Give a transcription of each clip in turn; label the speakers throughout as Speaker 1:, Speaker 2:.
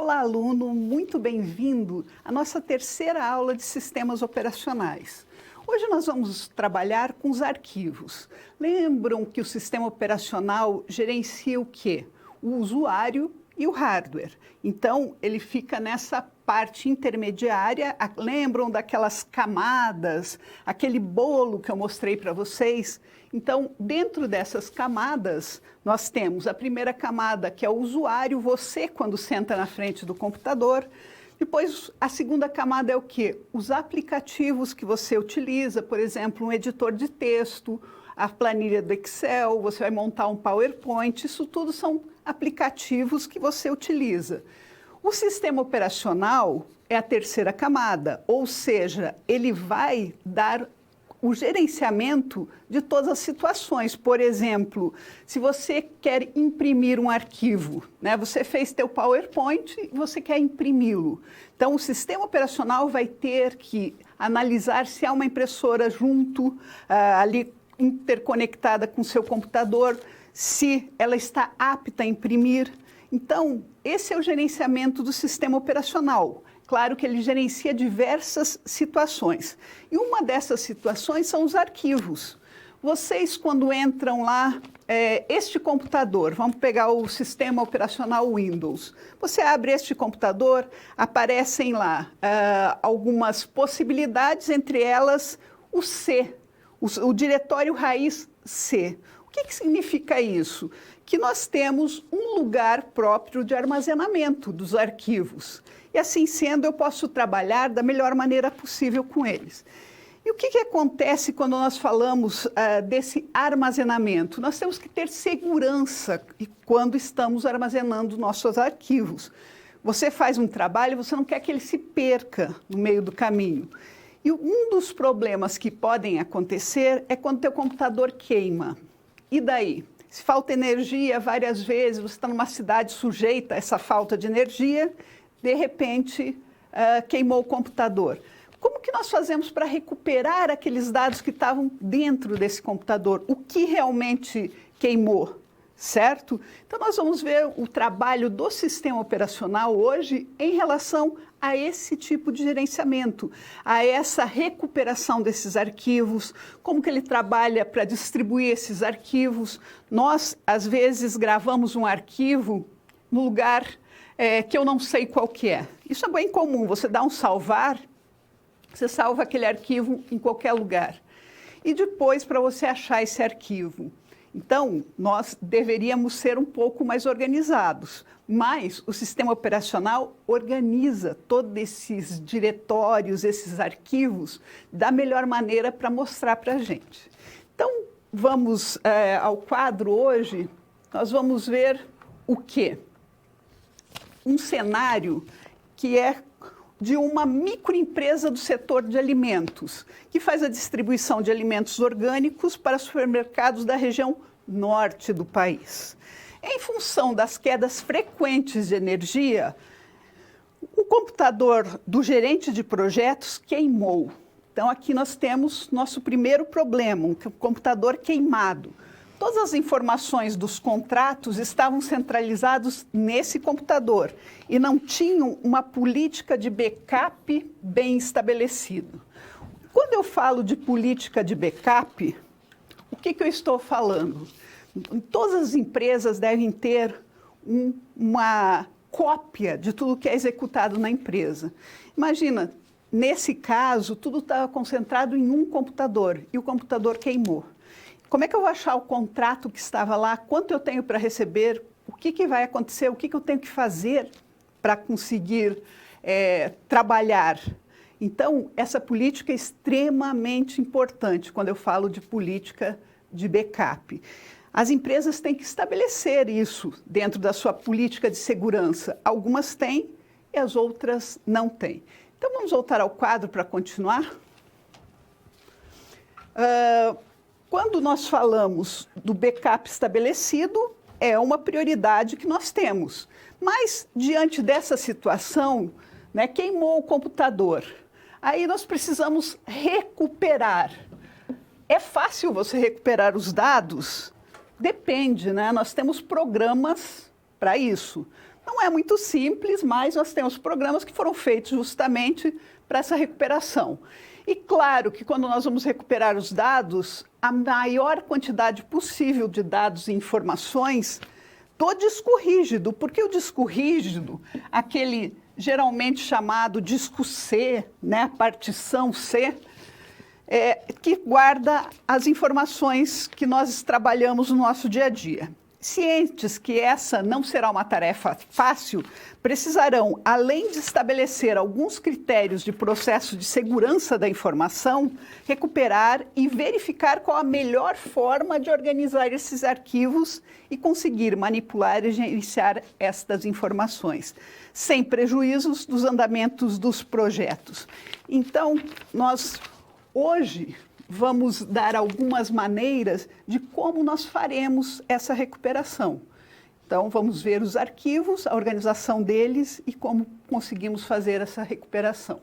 Speaker 1: Olá, aluno, muito bem-vindo à nossa terceira aula de sistemas operacionais. Hoje nós vamos trabalhar com os arquivos. Lembram que o sistema operacional gerencia o quê? O usuário e o hardware. Então, ele fica nessa parte intermediária. Lembram daquelas camadas, aquele bolo que eu mostrei para vocês? Então, dentro dessas camadas, nós temos a primeira camada, que é o usuário, você quando senta na frente do computador. Depois, a segunda camada é o quê? Os aplicativos que você utiliza, por exemplo, um editor de texto, a planilha do Excel, você vai montar um PowerPoint, isso tudo são aplicativos que você utiliza. O sistema operacional é a terceira camada, ou seja, ele vai dar o gerenciamento de todas as situações. Por exemplo, se você quer imprimir um arquivo, né, você fez teu PowerPoint e você quer imprimi-lo. Então, o sistema operacional vai ter que analisar se há uma impressora junto, ali interconectada com o seu computador, se ela está apta a imprimir. Então, esse é o gerenciamento do sistema operacional. Claro que ele gerencia diversas situações. E uma dessas situações são os arquivos. Vocês, quando entram lá, este computador, vamos pegar o sistema operacional Windows. Você abre este computador, aparecem lá algumas possibilidades, entre elas o C, o diretório raiz C. O que significa isso? Que nós temos um lugar próprio de armazenamento dos arquivos. E assim sendo, eu posso trabalhar da melhor maneira possível com eles. E o que acontece quando nós falamos desse armazenamento? Nós temos que ter segurança quando estamos armazenando nossos arquivos. Você faz um trabalho, você não quer que ele se perca no meio do caminho. E um dos problemas que podem acontecer é quando teu computador queima. E daí? Se falta energia várias vezes, você está numa cidade sujeita a essa falta de energia, de repente queimou o computador. Como que nós fazemos para recuperar aqueles dados que estavam dentro desse computador? O que realmente queimou, certo? Então, nós vamos ver o trabalho do sistema operacional hoje em relação a esse tipo de gerenciamento, a essa recuperação desses arquivos, como que ele trabalha para distribuir esses arquivos. Nós, às vezes, gravamos um arquivo no lugar que eu não sei qual que é. Isso é bem comum, você dá um salvar, você salva aquele arquivo em qualquer lugar. E depois, para você achar esse arquivo. Então, nós deveríamos ser um pouco mais organizados, mas o sistema operacional organiza todos esses diretórios, esses arquivos, da melhor maneira para mostrar para a gente. Então, vamos ao quadro hoje, nós vamos ver o quê? Um cenário que é de uma microempresa do setor de alimentos, que faz a distribuição de alimentos orgânicos para supermercados da região norte do país. Em função das quedas frequentes de energia, o computador do gerente de projetos queimou. Então, aqui nós temos nosso primeiro problema, um computador queimado. Todas as informações dos contratos estavam centralizados nesse computador e não tinham uma política de backup bem estabelecida. Quando eu falo de política de backup, o que eu estou falando? Todas as empresas devem ter uma cópia de tudo que é executado na empresa. Imagina, nesse caso, tudo estava concentrado em um computador e o computador queimou. Como é que eu vou achar o contrato que estava lá? Quanto eu tenho para receber? O que vai acontecer? O que eu tenho que fazer para conseguir trabalhar? Então, essa política é extremamente importante quando eu falo de política de backup. As empresas têm que estabelecer isso dentro da sua política de segurança. Algumas têm e as outras não têm. Então, vamos voltar ao quadro para continuar. Quando nós falamos do backup estabelecido, é uma prioridade que nós temos. Mas, diante dessa situação, né, queimou o computador. Aí nós precisamos recuperar. É fácil você recuperar os dados? Depende, né? Nós temos programas para isso. Não é muito simples, mas nós temos programas que foram feitos justamente para essa recuperação. E claro que quando nós vamos recuperar os dados, a maior quantidade possível de dados e informações do disco rígido. Porque o disco rígido, aquele geralmente chamado disco C, né, a partição C, que guarda as informações que nós trabalhamos no nosso dia a dia. Cientes que essa não será uma tarefa fácil, precisarão, além de estabelecer alguns critérios de processo de segurança da informação, recuperar e verificar qual a melhor forma de organizar esses arquivos e conseguir manipular e gerenciar estas informações, sem prejuízos dos andamentos dos projetos. Então, nós hoje vamos dar algumas maneiras de como nós faremos essa recuperação. Então, vamos ver os arquivos, a organização deles e como conseguimos fazer essa recuperação.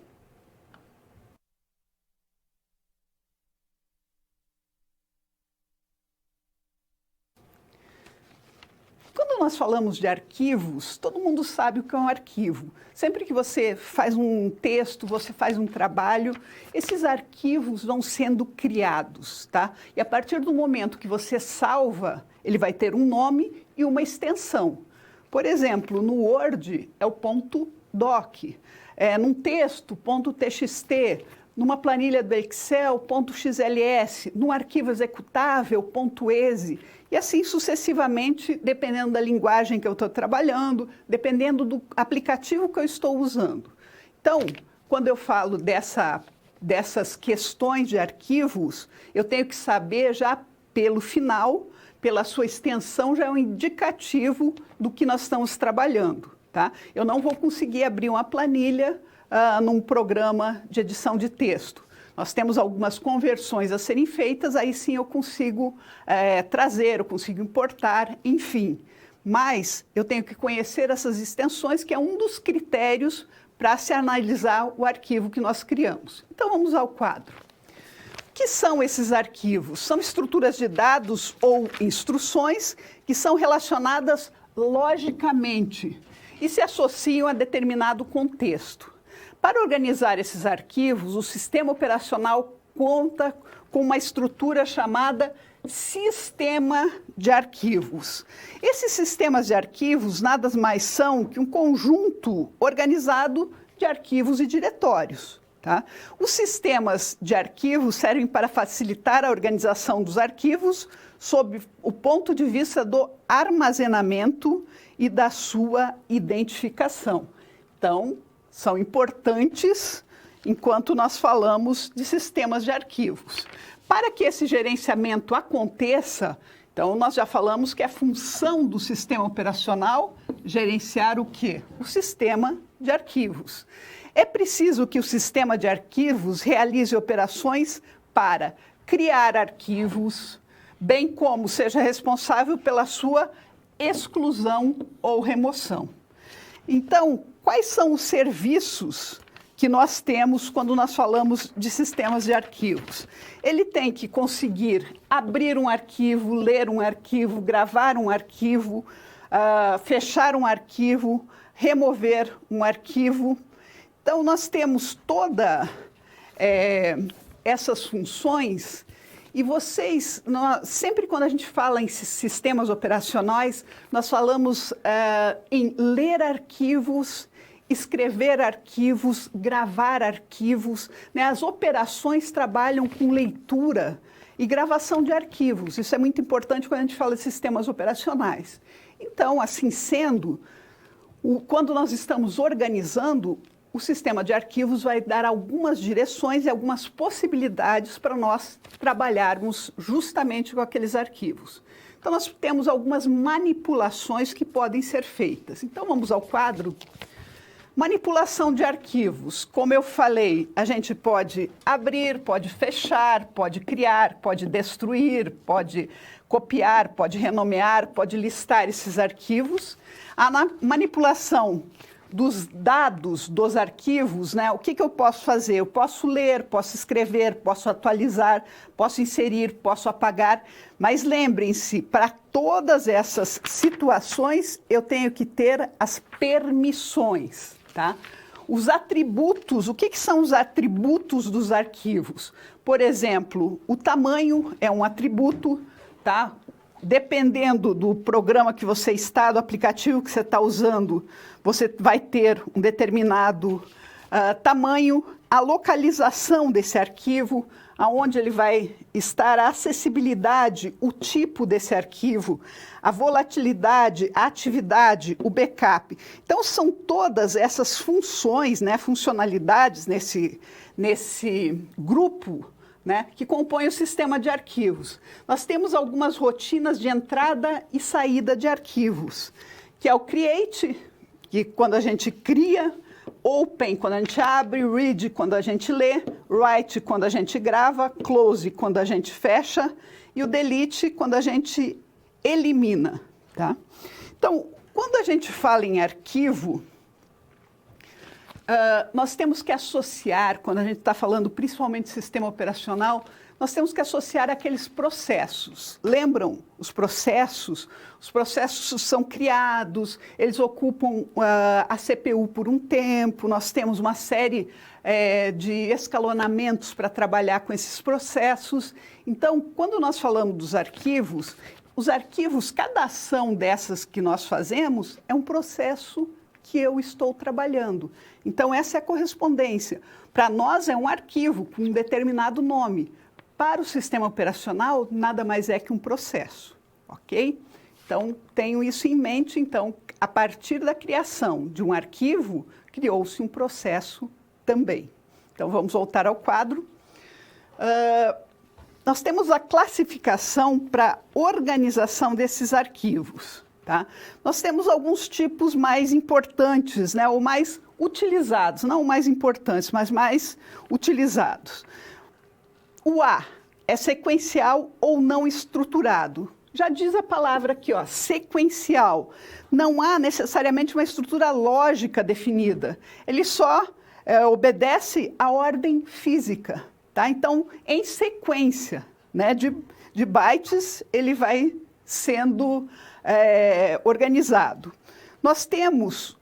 Speaker 1: Quando nós falamos de arquivos, todo mundo sabe o que é um arquivo. Sempre que você faz um texto, você faz um trabalho, esses arquivos vão sendo criados, tá? E a partir do momento que você salva, ele vai ter um nome e uma extensão. Por exemplo, no Word é o .doc, num texto, .txt, numa planilha do Excel, .xls, num arquivo executável, .exe, e assim sucessivamente, dependendo da linguagem que eu estou trabalhando, dependendo do aplicativo que eu estou usando. Então, quando eu falo dessas questões de arquivos, eu tenho que saber já pelo final, pela sua extensão, já é um indicativo do que nós estamos trabalhando, tá? Eu não vou conseguir abrir uma planilha num programa de edição de texto. Nós temos algumas conversões a serem feitas, aí sim eu consigo trazer, eu consigo importar, enfim. Mas eu tenho que conhecer essas extensões, que é um dos critérios para se analisar o arquivo que nós criamos. Então vamos ao quadro. O que são esses arquivos? São estruturas de dados ou instruções que são relacionadas logicamente e se associam a determinado contexto. Para organizar esses arquivos, o sistema operacional conta com uma estrutura chamada sistema de arquivos. Esses sistemas de arquivos nada mais são que um conjunto organizado de arquivos e diretórios, tá? Os sistemas de arquivos servem para facilitar a organização dos arquivos sob o ponto de vista do armazenamento e da sua identificação. Então, são importantes enquanto nós falamos de sistemas de arquivos. Para que esse gerenciamento aconteça, então nós já falamos que é função do sistema operacional gerenciar o quê? O sistema de arquivos. É preciso que o sistema de arquivos realize operações para criar arquivos, bem como seja responsável pela sua exclusão ou remoção. Então, quais são os serviços que nós temos quando nós falamos de sistemas de arquivos? Ele tem que conseguir abrir um arquivo, ler um arquivo, gravar um arquivo, fechar um arquivo, remover um arquivo. Então, nós temos todas essas funções. E vocês, sempre quando a gente fala em sistemas operacionais, nós falamos em ler arquivos, escrever arquivos, gravar arquivos, né? As operações trabalham com leitura e gravação de arquivos. Isso é muito importante quando a gente fala de sistemas operacionais. Então, assim sendo, quando nós estamos organizando, o sistema de arquivos vai dar algumas direções e algumas possibilidades para nós trabalharmos justamente com aqueles arquivos. Então, nós temos algumas manipulações que podem ser feitas. Então, vamos ao quadro. Manipulação de arquivos. Como eu falei, a gente pode abrir, pode fechar, pode criar, pode destruir, pode copiar, pode renomear, pode listar esses arquivos. A manipulação dos dados dos arquivos, né, o que eu posso fazer? Eu posso ler, posso escrever, posso atualizar, posso inserir, posso apagar, mas lembrem-se, para todas essas situações, eu tenho que ter as permissões, tá? Os atributos, o que são os atributos dos arquivos? Por exemplo, o tamanho é um atributo, tá? Dependendo do programa que você está, do aplicativo que você está usando, você vai ter um determinado tamanho, a localização desse arquivo, aonde ele vai estar, a acessibilidade, o tipo desse arquivo, a volatilidade, a atividade, o backup. Então, são todas essas funções, né, funcionalidades nesse grupo, né, que compõe o sistema de arquivos. Nós temos algumas rotinas de entrada e saída de arquivos, que é o create, que quando a gente cria, open quando a gente abre, read quando a gente lê, write quando a gente grava, close quando a gente fecha e o delete quando a gente elimina, tá? Então, quando a gente fala em arquivo, nós temos que associar, quando a gente está falando principalmente de sistema operacional, nós temos que associar aqueles processos. Lembram os processos? Os processos são criados, eles ocupam a CPU por um tempo, nós temos uma série de escalonamentos para trabalhar com esses processos. Então, quando nós falamos dos arquivos, os arquivos, cada ação dessas que nós fazemos é um processo que eu estou trabalhando. Então, essa é a correspondência. Para nós, é um arquivo com um determinado nome. Para o sistema operacional, nada mais é que um processo, ok? Então, tenho isso em mente. Então, a partir da criação de um arquivo, criou-se um processo também. Então, vamos voltar ao quadro. Nós temos a classificação para organização desses arquivos. Tá? Nós temos alguns tipos mais importantes, né, ou mais utilizados, não mais importantes, mas mais utilizados. O A é sequencial ou não estruturado. Já diz a palavra aqui, ó, sequencial. Não há necessariamente uma estrutura lógica definida. Ele só obedece à ordem física. Tá? Então, em sequência, né, de bytes, ele vai sendo organizado. Nós temos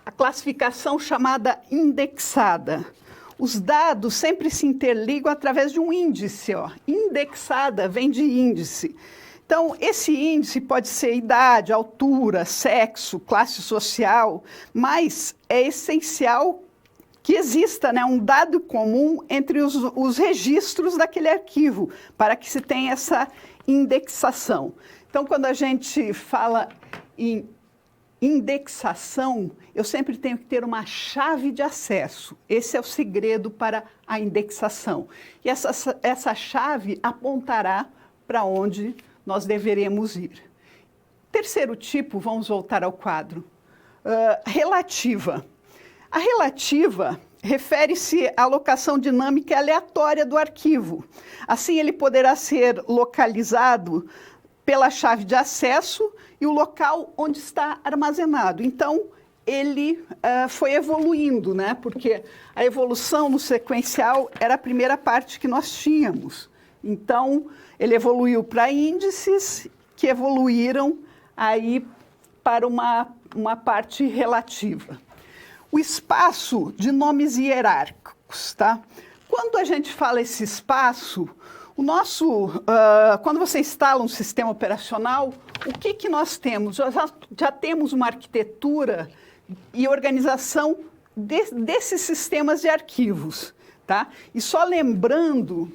Speaker 1: a classificação chamada indexada. Os dados sempre se interligam através de um índice. Ó. Indexada vem de índice. Então, esse índice pode ser idade, altura, sexo, classe social, mas é essencial que exista, né, um dado comum entre os registros daquele arquivo, para que se tenha essa indexação. Então, quando a gente fala em indexação, eu sempre tenho que ter uma chave de acesso. Esse é o segredo para a indexação. E essa chave apontará para onde nós deveremos ir. Terceiro tipo, vamos voltar ao quadro, relativa. A relativa refere-se à locação dinâmica e aleatória do arquivo. Assim, ele poderá ser localizado pela chave de acesso e o local onde está armazenado. Então, ele foi evoluindo, né? Porque a evolução no sequencial era a primeira parte que nós tínhamos. Então, ele evoluiu para índices que evoluíram aí para uma parte relativa. O espaço de nomes hierárquicos, tá? Quando a gente fala esse espaço, quando você instala um sistema operacional, o que nós temos? Já temos uma arquitetura e organização desses sistemas de arquivos, tá? E só lembrando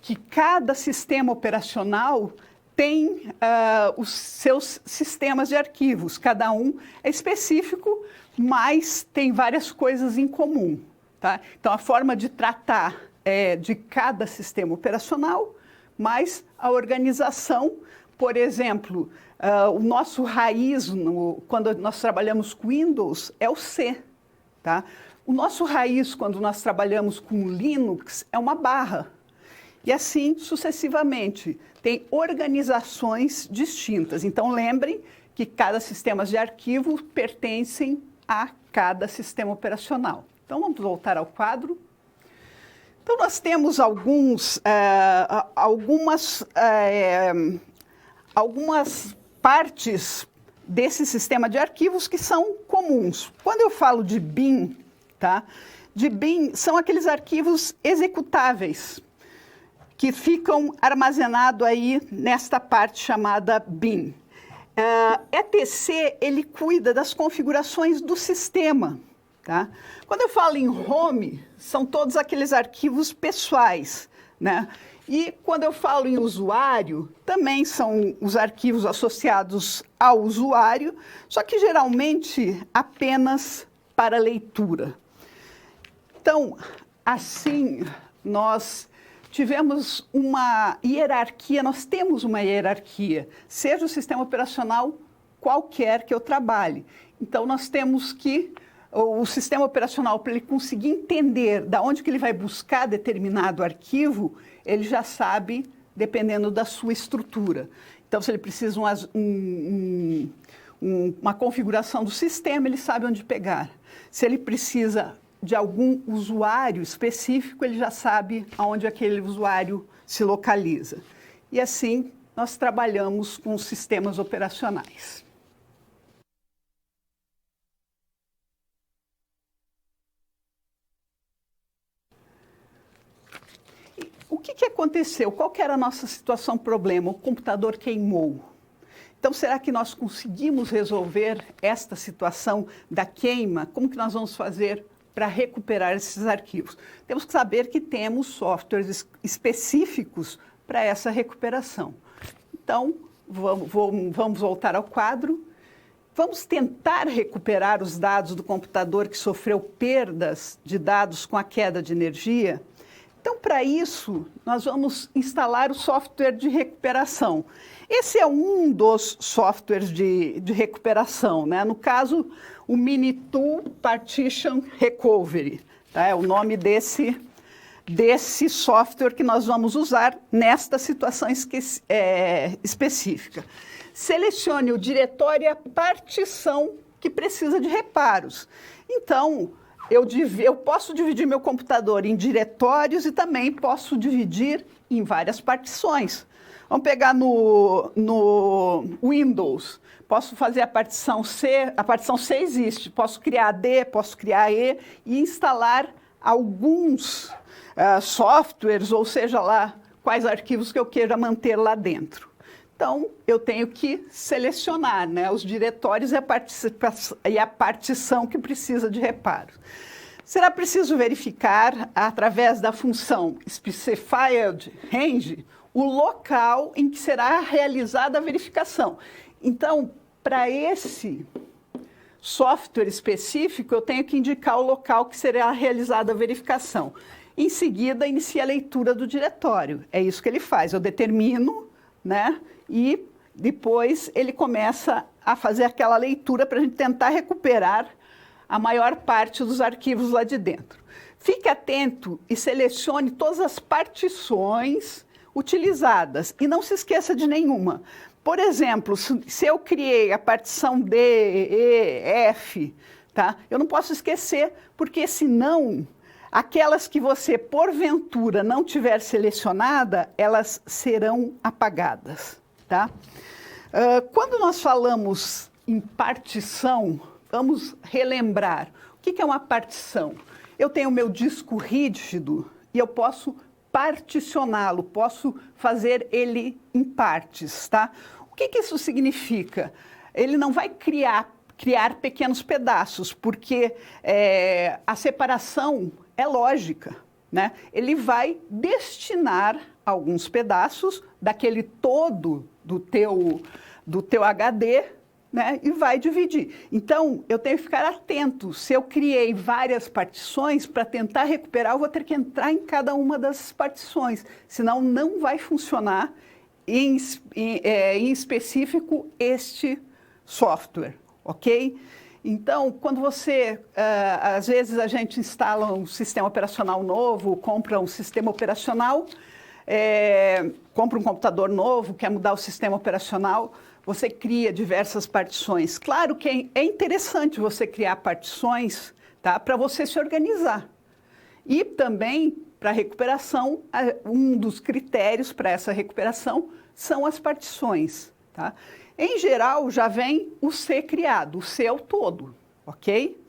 Speaker 1: que cada sistema operacional tem os seus sistemas de arquivos, cada um é específico, mas tem várias coisas em comum, tá? Então, a forma de tratar de cada sistema operacional, mas a organização, por exemplo, o nosso raiz, quando nós trabalhamos com Windows, é o C, tá? O nosso raiz, quando nós trabalhamos com Linux, é uma barra. E assim sucessivamente. Tem organizações distintas. Então, lembrem que cada sistema de arquivo pertencem a cada sistema operacional. Então, vamos voltar ao quadro. Então, nós temos algumas partes desse sistema de arquivos que são comuns. Quando eu falo de BIM, tá? De BIM são aqueles arquivos executáveis que ficam armazenados aí nesta parte chamada BIM. ETC, ele cuida das configurações do sistema, tá? Quando eu falo em home, são todos aqueles arquivos pessoais, né? E quando eu falo em usuário, também são os arquivos associados ao usuário, só que geralmente apenas para leitura. Então, assim, nós tivemos uma hierarquia, nós temos uma hierarquia, seja o sistema operacional qualquer que eu trabalhe. Então, nós temos que, o sistema operacional, para ele conseguir entender de onde que ele vai buscar determinado arquivo, ele já sabe, dependendo da sua estrutura. Então, se ele precisa uma configuração do sistema, ele sabe onde pegar. Se ele precisa de algum usuário específico, ele já sabe aonde aquele usuário se localiza. E assim, nós trabalhamos com os sistemas operacionais. O que aconteceu? Qual que era a nossa situação, problema? O computador queimou. Então, será que nós conseguimos resolver esta situação da queima? Como que nós vamos fazer para recuperar esses arquivos? Temos que saber que temos softwares específicos para essa recuperação. Então, vamos voltar ao quadro. Vamos tentar recuperar os dados do computador que sofreu perdas de dados com a queda de energia. Então, para isso, nós vamos instalar o software de recuperação. Esse é um dos softwares de recuperação, né? No caso, o Minitool Partition Recovery, tá? É o nome desse software que nós vamos usar nesta situação específica. Selecione o diretório e a partição que precisa de reparos. Então, eu posso dividir meu computador em diretórios e também posso dividir em várias partições. Vamos pegar no Windows, posso fazer a partição C existe, posso criar D, posso criar E e instalar alguns softwares, ou seja lá, quais arquivos que eu queira manter lá dentro. Então, eu tenho que selecionar, né, os diretórios e a partição que precisa de reparo. Será preciso verificar, através da função Specified Range, o local em que será realizada a verificação. Então, para esse software específico, eu tenho que indicar o local que será realizada a verificação. Em seguida, inicia a leitura do diretório. É isso que ele faz. Eu determino, né, e depois ele começa a fazer aquela leitura para a gente tentar recuperar a maior parte dos arquivos lá de dentro. Fique atento e selecione todas as partições utilizadas e não se esqueça de nenhuma. Por exemplo, se eu criei a partição D, E, F, tá? Eu não posso esquecer, porque senão aquelas que você, porventura, não tiver selecionada, elas serão apagadas, tá? Quando nós falamos em partição, vamos relembrar. O que é uma partição? Eu tenho o meu disco rígido e eu posso particioná-lo, posso fazer ele em partes, tá? O que isso significa? Ele não vai criar pequenos pedaços, porque a separação é lógica, né? Ele vai destinar alguns pedaços daquele todo do teu HD, né, e vai dividir. Então, eu tenho que ficar atento. Se eu criei várias partições, para tentar recuperar, eu vou ter que entrar em cada uma das partições, senão não vai funcionar, em específico, este software, ok? Então, quando você, às vezes a gente instala um sistema operacional novo, compra um sistema operacional, compra um computador novo, quer mudar o sistema operacional, você cria diversas partições. Claro que é interessante você criar partições, tá, para você se organizar. E também, para a recuperação, um dos critérios para essa recuperação são as partições. Tá? Em geral, já vem o C criado, o C é o todo, ok?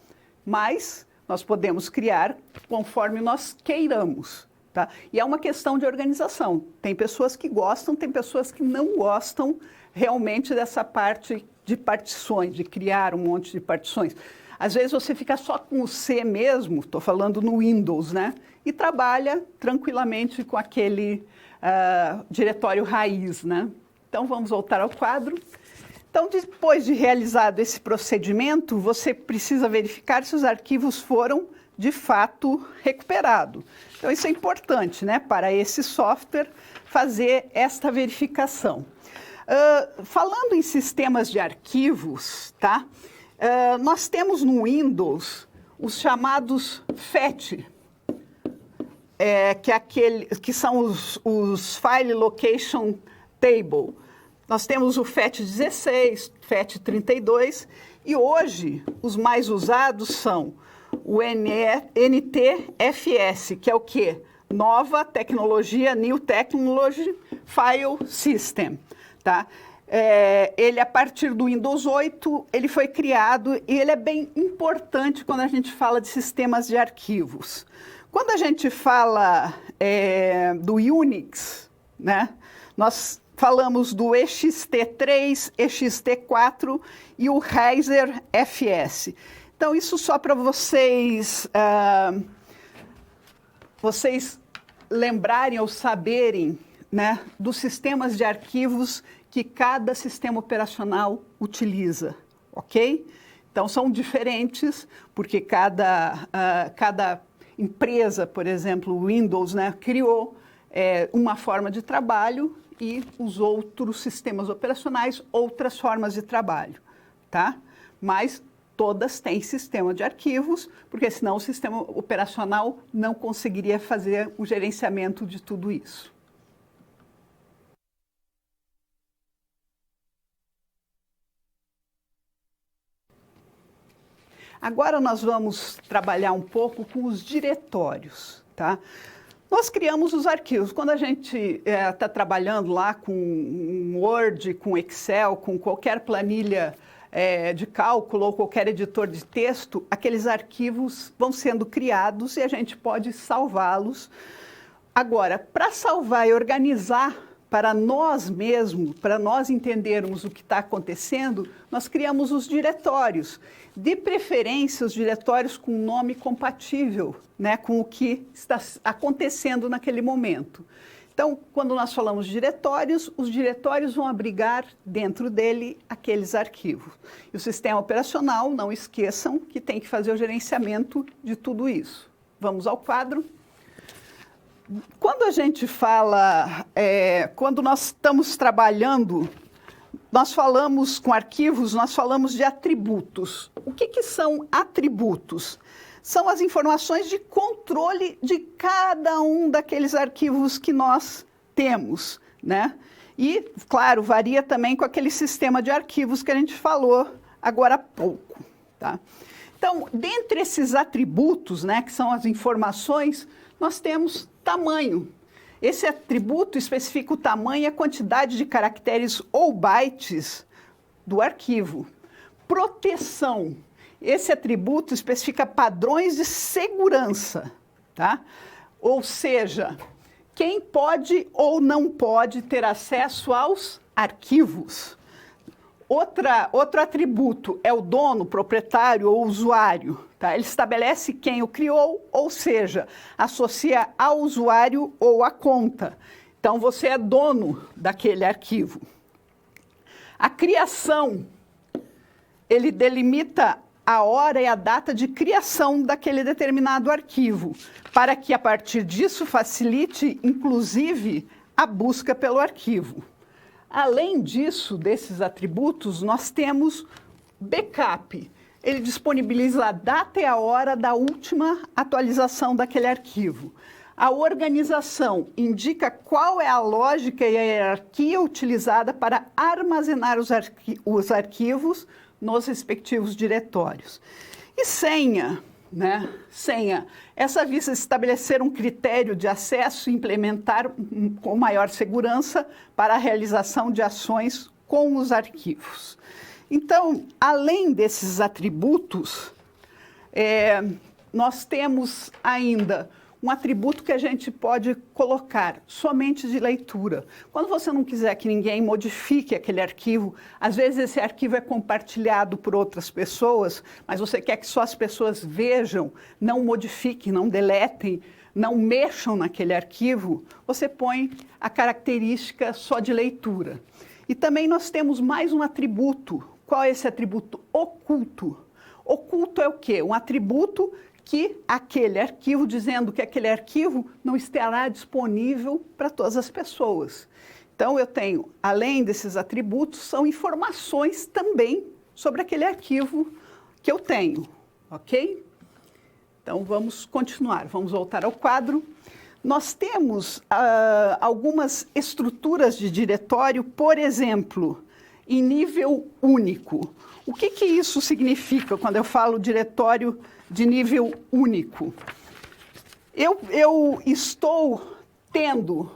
Speaker 1: Mas nós podemos criar conforme nós queiramos. Tá? E é uma questão de organização. Tem pessoas que gostam, tem pessoas que não gostam realmente dessa parte de partições, de criar um monte de partições. Às vezes você fica só com o C mesmo, estou falando no Windows, né? E trabalha tranquilamente com aquele diretório raiz, né? Então vamos voltar ao quadro. Então, depois de realizado esse procedimento, você precisa verificar se os arquivos foram de fato recuperados. Então, isso é importante, né, para esse software fazer esta verificação. Falando em sistemas de arquivos, tá? Nós temos no Windows os chamados FAT, que são os File Location Table. Nós temos o FAT16, FAT32, e hoje os mais usados são o NTFS, que é o quê? Nova Tecnologia, New Technology File System. Tá? Ele, a partir do Windows 8, ele foi criado e ele é bem importante quando a gente fala de sistemas de arquivos. Quando a gente fala do Unix, né, nós falamos do EXT3, EXT4 e o Reiser FS. Então, isso só para vocês lembrarem ou saberem, né, dos sistemas de arquivos que cada sistema operacional utiliza, ok? Então, são diferentes, porque cada empresa, por exemplo, o Windows, né, criou uma forma de trabalho e os outros sistemas operacionais, outras formas de trabalho, tá? Mas todas têm sistema de arquivos, porque senão o sistema operacional não conseguiria fazer o gerenciamento de tudo isso. Agora nós vamos trabalhar um pouco com os diretórios, tá? Nós criamos os arquivos. Quando a gente está trabalhando lá com Word, com Excel, com qualquer planilha de cálculo ou qualquer editor de texto, aqueles arquivos vão sendo criados e a gente pode salvá-los. Agora, para salvar e organizar para nós mesmos, para nós entendermos o que está acontecendo, nós criamos os diretórios. De preferência, os diretórios com nome compatível, né, com o que está acontecendo naquele momento. Então, quando nós falamos de diretórios, os diretórios vão abrigar dentro dele aqueles arquivos. E o sistema operacional, não esqueçam que tem que fazer o gerenciamento de tudo isso. Vamos ao quadro. Quando a gente fala, quando nós estamos trabalhando, nós falamos com arquivos, nós falamos de atributos. O que são atributos? São as informações de controle de cada um daqueles arquivos que nós temos, né? E, claro, varia também com aquele sistema de arquivos que a gente falou agora há pouco, tá? Então, dentre esses atributos, né, que são as informações, nós temos tamanho. Esse atributo especifica o tamanho e a quantidade de caracteres ou bytes do arquivo. Proteção. Esse atributo especifica padrões de segurança, tá? Ou seja, quem pode ou não pode ter acesso aos arquivos. Outro atributo é o dono, proprietário ou usuário. Tá? Ele estabelece quem o criou, ou seja, associa ao usuário ou à conta. Então, você é dono daquele arquivo. A criação, ele delimita a hora e a data de criação daquele determinado arquivo, para que, a partir disso, facilite, inclusive, a busca pelo arquivo. Além disso, desses atributos, nós temos backup. Ele disponibiliza a data e a hora da última atualização daquele arquivo. A organização indica qual é a lógica e a hierarquia utilizada para armazenar os arquivos nos respectivos diretórios. E senha, né? Senha. Essa visa estabelecer um critério de acesso e implementar com maior segurança para a realização de ações com os arquivos. Então, além desses atributos, nós temos ainda um atributo que a gente pode colocar somente de leitura. Quando você não quiser que ninguém modifique aquele arquivo, às vezes esse arquivo é compartilhado por outras pessoas, mas você quer que só as pessoas vejam, não modifiquem, não deletem, não mexam naquele arquivo, você põe a característica só de leitura. E também nós temos mais um atributo. Qual é esse atributo? Oculto. Oculto é o quê? Um atributo que aquele arquivo, dizendo que aquele arquivo não estará disponível para todas as pessoas. Então, eu tenho, além desses atributos, são informações também sobre aquele arquivo que eu tenho, ok? Então, vamos continuar, vamos voltar ao quadro. Nós temos algumas estruturas de diretório, por exemplo, em nível único. O que isso significa quando eu falo diretório de nível único? Eu estou tendo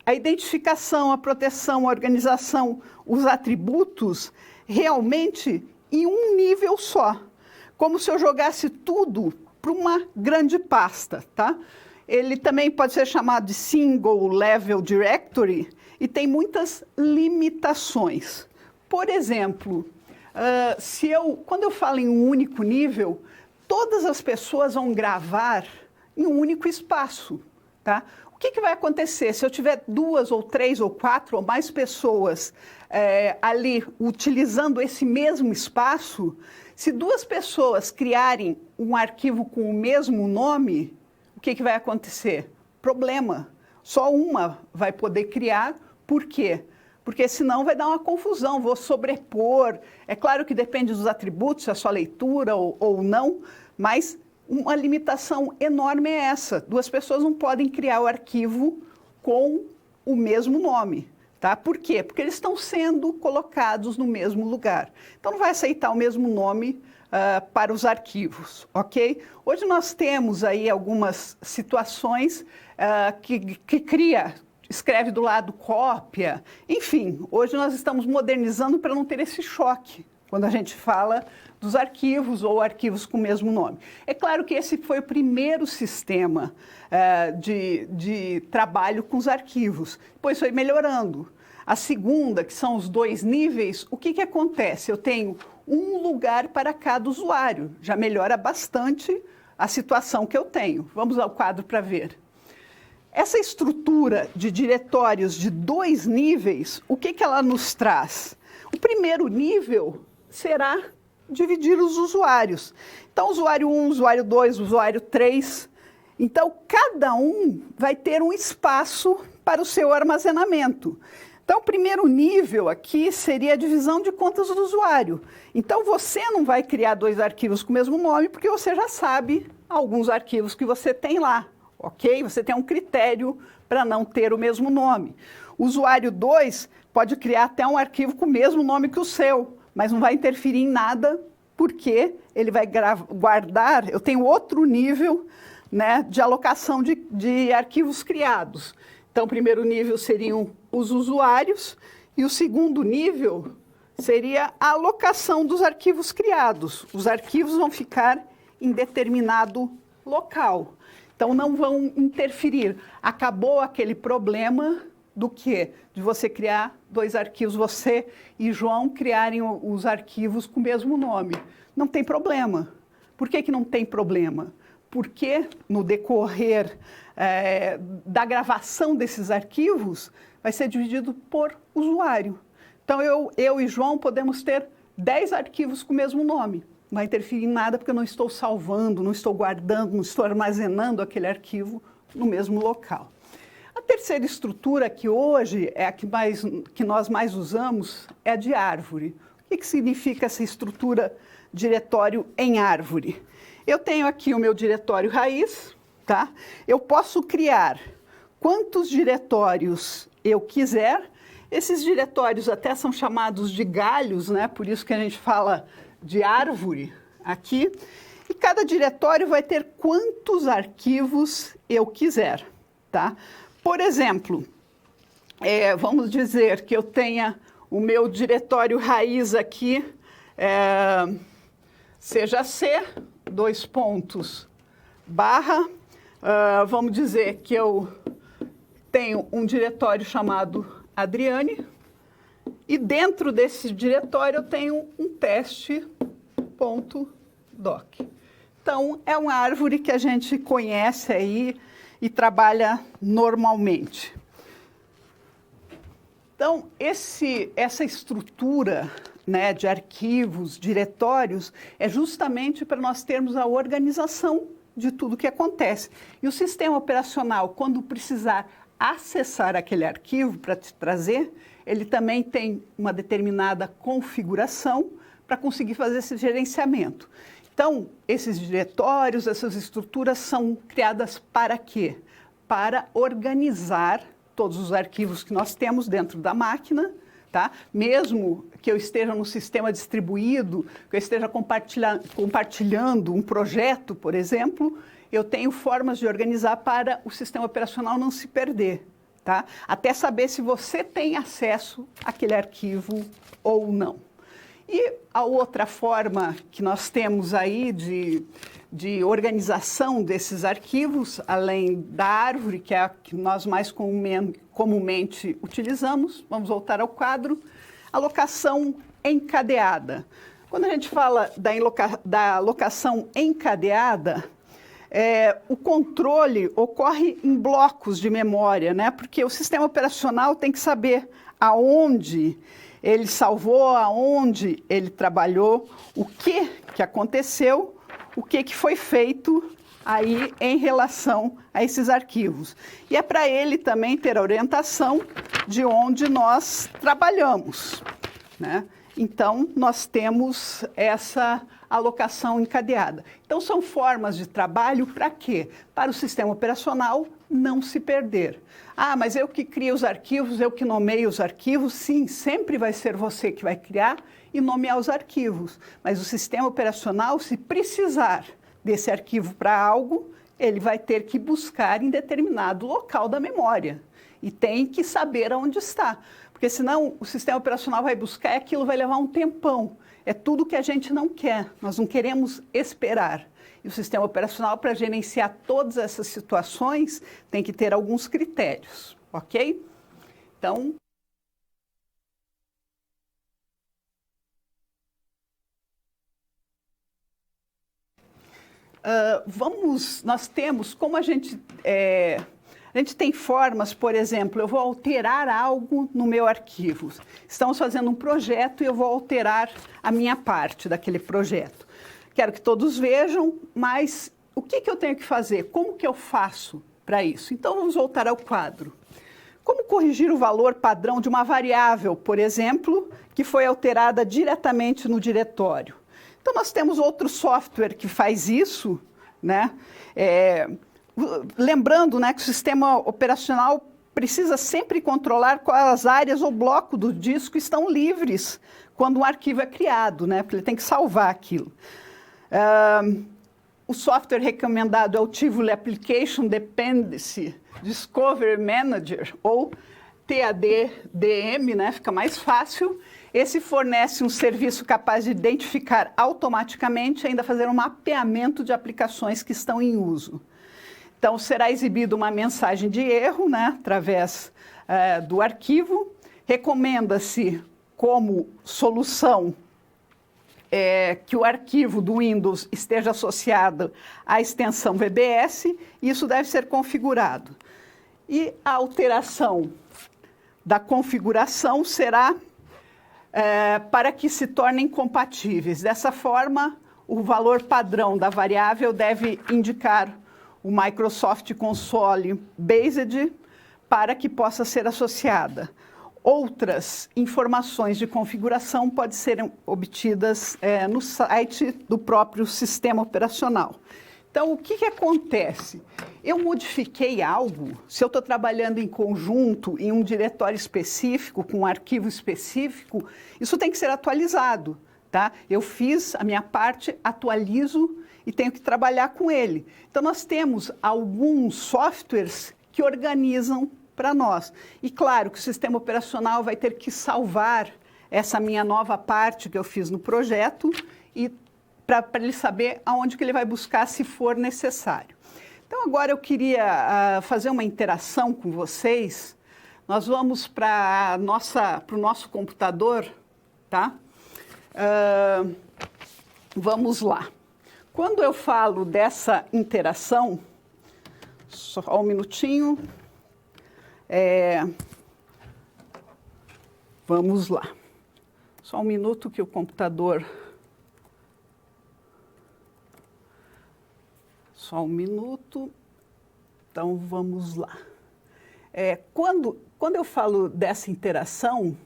Speaker 1: a identificação, a proteção, a organização, os atributos realmente em um nível só. Como se eu jogasse tudo para uma grande pasta, tá? Ele também pode ser chamado de Single Level Directory e tem muitas limitações. Por exemplo, quando eu falo em um único nível, todas as pessoas vão gravar em um único espaço, tá? O que vai acontecer se eu tiver 2 ou 3 ou 4 ou mais pessoas ali utilizando esse mesmo espaço? Se 2 pessoas criarem um arquivo com o mesmo nome, o que vai acontecer? Problema. Só uma vai poder criar. Por quê? Porque senão vai dar uma confusão, vou sobrepor. É claro que depende dos atributos, se é só leitura ou não, mas uma limitação enorme é essa. 2 pessoas não podem criar o arquivo com o mesmo nome. Tá? Por quê? Porque eles estão sendo colocados no mesmo lugar. Então, não vai aceitar o mesmo nome para os arquivos, ok? Hoje nós temos aí algumas situações que escreve do lado cópia. Enfim, hoje nós estamos modernizando para não ter esse choque quando a gente fala dos arquivos ou arquivos com o mesmo nome. É claro que esse foi o primeiro sistema de trabalho com os arquivos. Depois foi melhorando. A segunda, que são os 2 níveis, o que acontece? Eu tenho um lugar para cada usuário. Já melhora bastante a situação que eu tenho. Vamos ao quadro para ver. Essa estrutura de diretórios de 2 níveis, o que ela nos traz? O primeiro nível será dividir os usuários. Então, usuário 1, usuário 2, usuário 3. Então, cada um vai ter um espaço para o seu armazenamento. Então, o primeiro nível aqui seria a divisão de contas do usuário. Então, você não vai criar 2 arquivos com o mesmo nome, porque você já sabe alguns arquivos que você tem lá, ok? Você tem um critério para não ter o mesmo nome. O usuário 2 pode criar até um arquivo com o mesmo nome que o seu, mas não vai interferir em nada, porque ele vai guardar. Eu tenho outro nível, né, de alocação de arquivos criados. Então, o primeiro nível seriam os usuários e o segundo nível seria a alocação dos arquivos criados. Os arquivos vão ficar em determinado local. Então, não vão interferir. Acabou aquele problema do quê? De você criar 2 arquivos, você e João criarem os arquivos com o mesmo nome. Não tem problema. Por que não tem problema? Porque no decorrer da gravação desses arquivos, vai ser dividido por usuário. Então, eu e João podemos ter 10 arquivos com o mesmo nome. Não vai interferir em nada, porque eu não estou salvando, não estou guardando, não estou armazenando aquele arquivo no mesmo local. A terceira estrutura, que hoje é a que nós mais usamos, é a de árvore. O que significa essa estrutura diretório em árvore? Eu tenho aqui o meu diretório raiz, tá? Eu posso criar quantos diretórios eu quiser. Esses diretórios até são chamados de galhos, né? Por isso que a gente fala de árvore aqui. E cada diretório vai ter quantos arquivos eu quiser, tá? Por exemplo, vamos dizer que eu tenha o meu diretório raiz aqui, seja C, barra, vamos dizer que eu tenho um diretório chamado Adriane, e dentro desse diretório eu tenho um teste.doc. Então, é uma árvore que a gente conhece aí e trabalha normalmente. Então, essa estrutura, né, de arquivos, diretórios, é justamente para nós termos a organização de tudo que acontece. E o sistema operacional, quando precisar acessar aquele arquivo para te trazer, ele também tem uma determinada configuração para conseguir fazer esse gerenciamento. Então, esses diretórios, essas estruturas são criadas para quê? Para organizar todos os arquivos que nós temos dentro da máquina, tá? Mesmo que eu esteja no sistema distribuído, que eu esteja compartilhando um projeto, por exemplo, eu tenho formas de organizar para o sistema operacional não se perder, tá? Até saber se você tem acesso àquele arquivo ou não. E a outra forma que nós temos aí de organização desses arquivos, além da árvore, que é a que nós mais comumente utilizamos, vamos voltar ao quadro, alocação encadeada. Quando a gente fala da alocação encadeada, o controle ocorre em blocos de memória, né? Porque o sistema operacional tem que saber aonde ele salvou, aonde ele trabalhou, o que aconteceu, o que foi feito aí em relação a esses arquivos. E é para ele também ter a orientação de onde nós trabalhamos, né? Então, nós temos essa alocação encadeada. Então, são formas de trabalho para quê? Para o sistema operacional não se perder. Ah, mas eu que crio os arquivos, eu que nomeio os arquivos. Sim, sempre vai ser você que vai criar e nomear os arquivos. Mas o sistema operacional, se precisar desse arquivo para algo, ele vai ter que buscar em determinado local da memória. E tem que saber onde está. Porque senão o sistema operacional vai buscar e aquilo vai levar um tempão. É tudo que a gente não quer, nós não queremos esperar. E o sistema operacional, para gerenciar todas essas situações, tem que ter alguns critérios, ok? Então, nós temos, como a gente tem formas, por exemplo, eu vou alterar algo no meu arquivo. Estamos fazendo um projeto e eu vou alterar a minha parte daquele projeto. Quero que todos vejam, mas o que eu tenho que fazer? Como que eu faço para isso? Então, vamos voltar ao quadro. Como corrigir o valor padrão de uma variável, por exemplo, que foi alterada diretamente no diretório? Então, nós temos outro software que faz isso, né? Lembrando, né, que o sistema operacional precisa sempre controlar quais áreas ou bloco do disco estão livres quando um arquivo é criado, né, porque ele tem que salvar aquilo. O software recomendado é o Tivoli Application Dependency Discovery Manager, ou TADDM, né, fica mais fácil. Esse fornece um serviço capaz de identificar automaticamente e ainda fazer um mapeamento de aplicações que estão em uso. Então, será exibida uma mensagem de erro, né, através do arquivo. Recomenda-se como solução que o arquivo do Windows esteja associado à extensão VBS, e isso deve ser configurado. E a alteração da configuração será para que se tornem compatíveis. Dessa forma, o valor padrão da variável deve indicar o Microsoft Console Based para que possa ser associada. Outras informações de configuração podem ser obtidas no site do próprio sistema operacional. Então, o que acontece? Eu modifiquei algo, se eu estou trabalhando em conjunto, em um diretório específico, com um arquivo específico, isso tem que ser atualizado, tá? Eu fiz a minha parte, atualizo e tenho que trabalhar com ele. Então, nós temos alguns softwares que organizam para nós. E, claro, que o sistema operacional vai ter que salvar essa minha nova parte que eu fiz no projeto e para ele saber aonde que ele vai buscar se for necessário. Então, agora eu queria fazer uma interação com vocês. Nós vamos para o nosso computador, tá? Vamos lá. Quando eu falo dessa interação, só um minutinho. Vamos lá. Só um minuto que o computador... Só um minuto. Então, vamos lá. Quando eu falo dessa interação,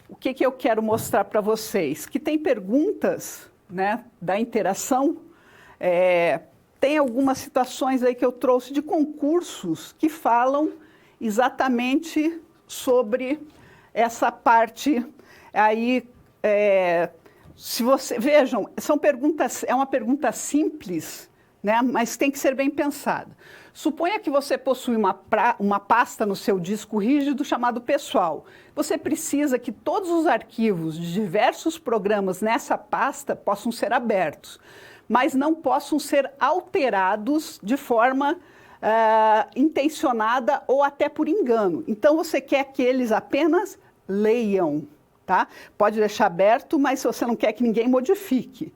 Speaker 1: o que eu quero mostrar para vocês? Que tem perguntas, né, da interação. Tem algumas situações aí que eu trouxe de concursos que falam exatamente sobre essa parte aí. Vejam, são perguntas, é uma pergunta simples, né, mas tem que ser bem pensada. Suponha que você possui uma pasta no seu disco rígido chamado pessoal. Você precisa que todos os arquivos de diversos programas nessa pasta possam ser abertos, mas não possam ser alterados de forma intencionada ou até por engano. Então, você quer que eles apenas leiam, tá? Pode deixar aberto, mas você não quer que ninguém modifique.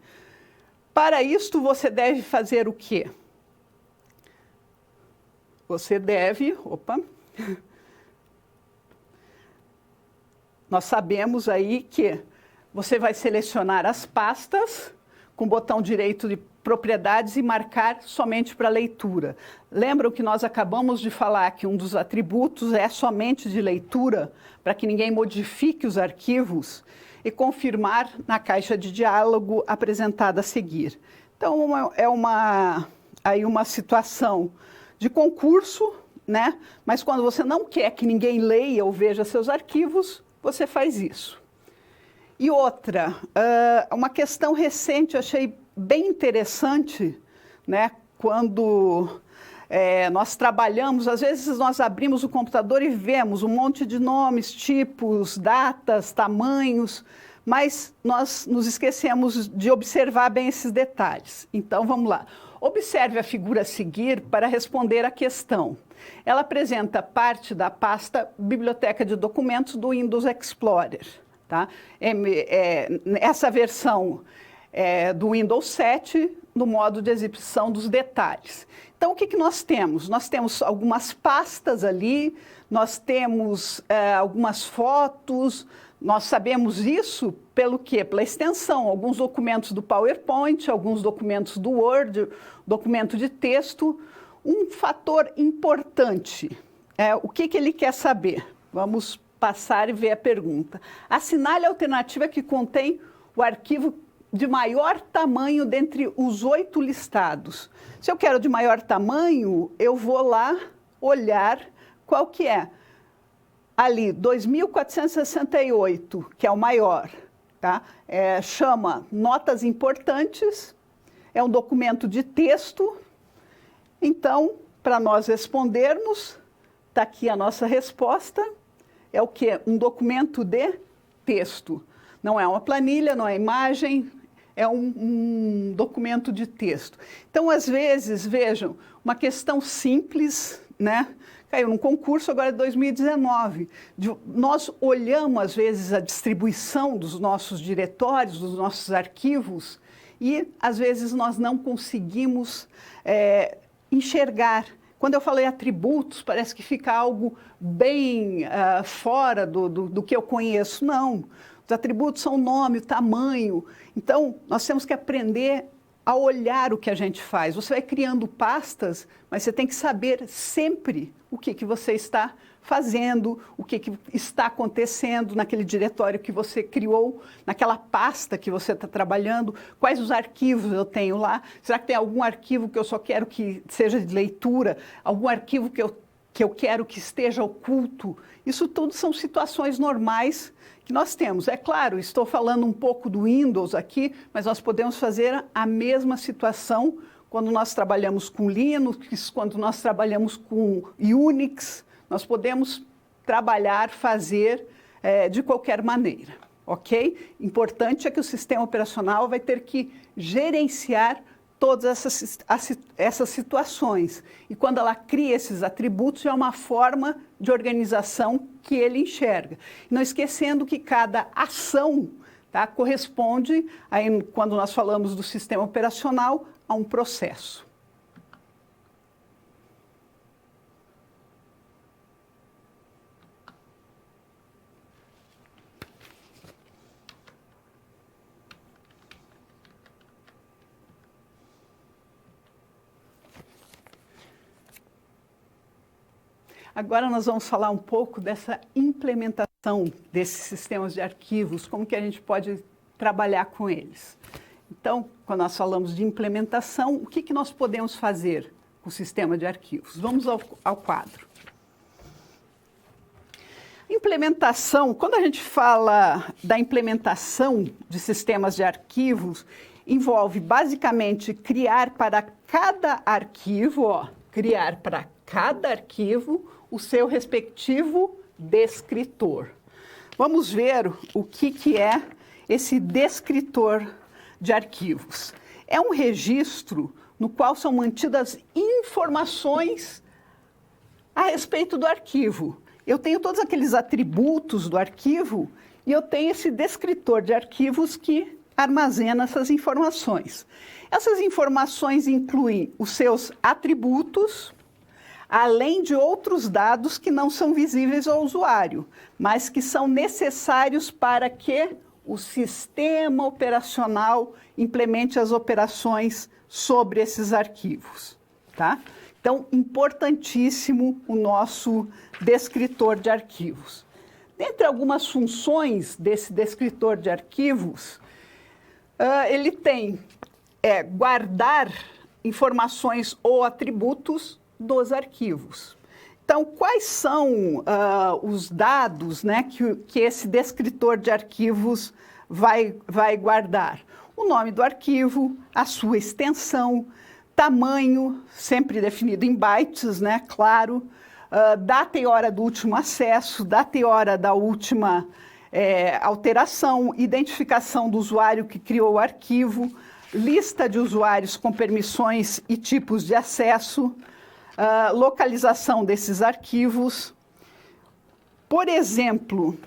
Speaker 1: Para isto, você deve fazer o quê? Você deve... Nós sabemos aí que você vai selecionar as pastas com o botão direito de propriedades e marcar somente para leitura. Lembram que nós acabamos de falar que um dos atributos é somente de leitura, para que ninguém modifique os arquivos, e confirmar na caixa de diálogo apresentada a seguir. Então, é uma situação de concurso, né? Mas quando você não quer que ninguém leia ou veja seus arquivos, você faz isso. E outra, uma questão recente, eu achei bem interessante, né? Quando nós trabalhamos, às vezes nós abrimos o computador e vemos um monte de nomes, tipos, datas, tamanhos, mas nós nos esquecemos de observar bem esses detalhes. Então, vamos lá. Observe a figura a seguir para responder à questão. Ela apresenta parte da pasta Biblioteca de Documentos do Windows Explorer. Tá? Essa versão é do Windows 7, no modo de exibição dos detalhes. Então, o que nós temos? Nós temos algumas pastas ali, nós temos algumas fotos, nós sabemos isso pelo quê? Pela extensão, alguns documentos do PowerPoint, alguns documentos do Word, documento de texto. Um fator importante, o que ele quer saber? Vamos passar e ver a pergunta. Assinale a alternativa que contém o arquivo de maior tamanho dentre os 8 listados. Se eu quero de maior tamanho, eu vou lá olhar qual que é. Ali, 2.468, que é o maior, tá? Chama Notas Importantes, é um documento de texto. Então, para nós respondermos, está aqui a nossa resposta. É o quê? Um documento de texto. Não é uma planilha, não é imagem, é um documento de texto. Então, às vezes, vejam, uma questão simples, né? Caiu num concurso agora de 2019. Nós olhamos, às vezes, a distribuição dos nossos diretórios, dos nossos arquivos, e, às vezes, nós não conseguimos enxergar. Quando eu falei atributos, parece que fica algo bem fora do que eu conheço. Não. Os atributos são o nome, o tamanho. Então, nós temos que aprender a olhar o que a gente faz. Você vai criando pastas, mas você tem que saber sempre o que você está fazendo, o que está acontecendo naquele diretório que você criou, naquela pasta que você está trabalhando, quais os arquivos eu tenho lá, será que tem algum arquivo que eu só quero que seja de leitura, algum arquivo que eu quero que esteja oculto? Isso tudo são situações normais que nós temos. É claro, estou falando um pouco do Windows aqui, mas nós podemos fazer a mesma situação quando nós trabalhamos com Linux, quando nós trabalhamos com Unix. Nós podemos trabalhar, fazer de qualquer maneira, ok? Importante é que o sistema operacional vai ter que gerenciar todas essas situações. E quando ela cria esses atributos, é uma forma de organização que ele enxerga. Não esquecendo que cada ação, tá, corresponde, aí, quando nós falamos do sistema operacional, a um processo. Agora nós vamos falar um pouco dessa implementação desses sistemas de arquivos, como que a gente pode trabalhar com eles. Então, quando nós falamos de implementação, o que nós podemos fazer com o sistema de arquivos? Vamos ao quadro. Implementação, quando a gente fala da implementação de sistemas de arquivos, envolve basicamente criar para cada arquivo, criar para cada arquivo o seu respectivo descritor. Vamos ver o que é esse descritor de arquivos. É um registro no qual são mantidas informações a respeito do arquivo. Eu tenho todos aqueles atributos do arquivo e eu tenho esse descritor de arquivos que armazena essas informações. Essas informações incluem os seus atributos, além de outros dados que não são visíveis ao usuário, mas que são necessários para que o sistema operacional implemente as operações sobre esses arquivos, tá? Então, importantíssimo o nosso descritor de arquivos. Dentre algumas funções desse descritor de arquivos, ele tem guardar informações ou atributos dos arquivos. Então, quais são os dados, né, que esse descritor de arquivos vai guardar? O nome do arquivo, a sua extensão, tamanho, sempre definido em bytes, né, claro, data e hora do último acesso, data e hora da última alteração, identificação do usuário que criou o arquivo, lista de usuários com permissões e tipos de acesso, localização desses arquivos. Por exemplo,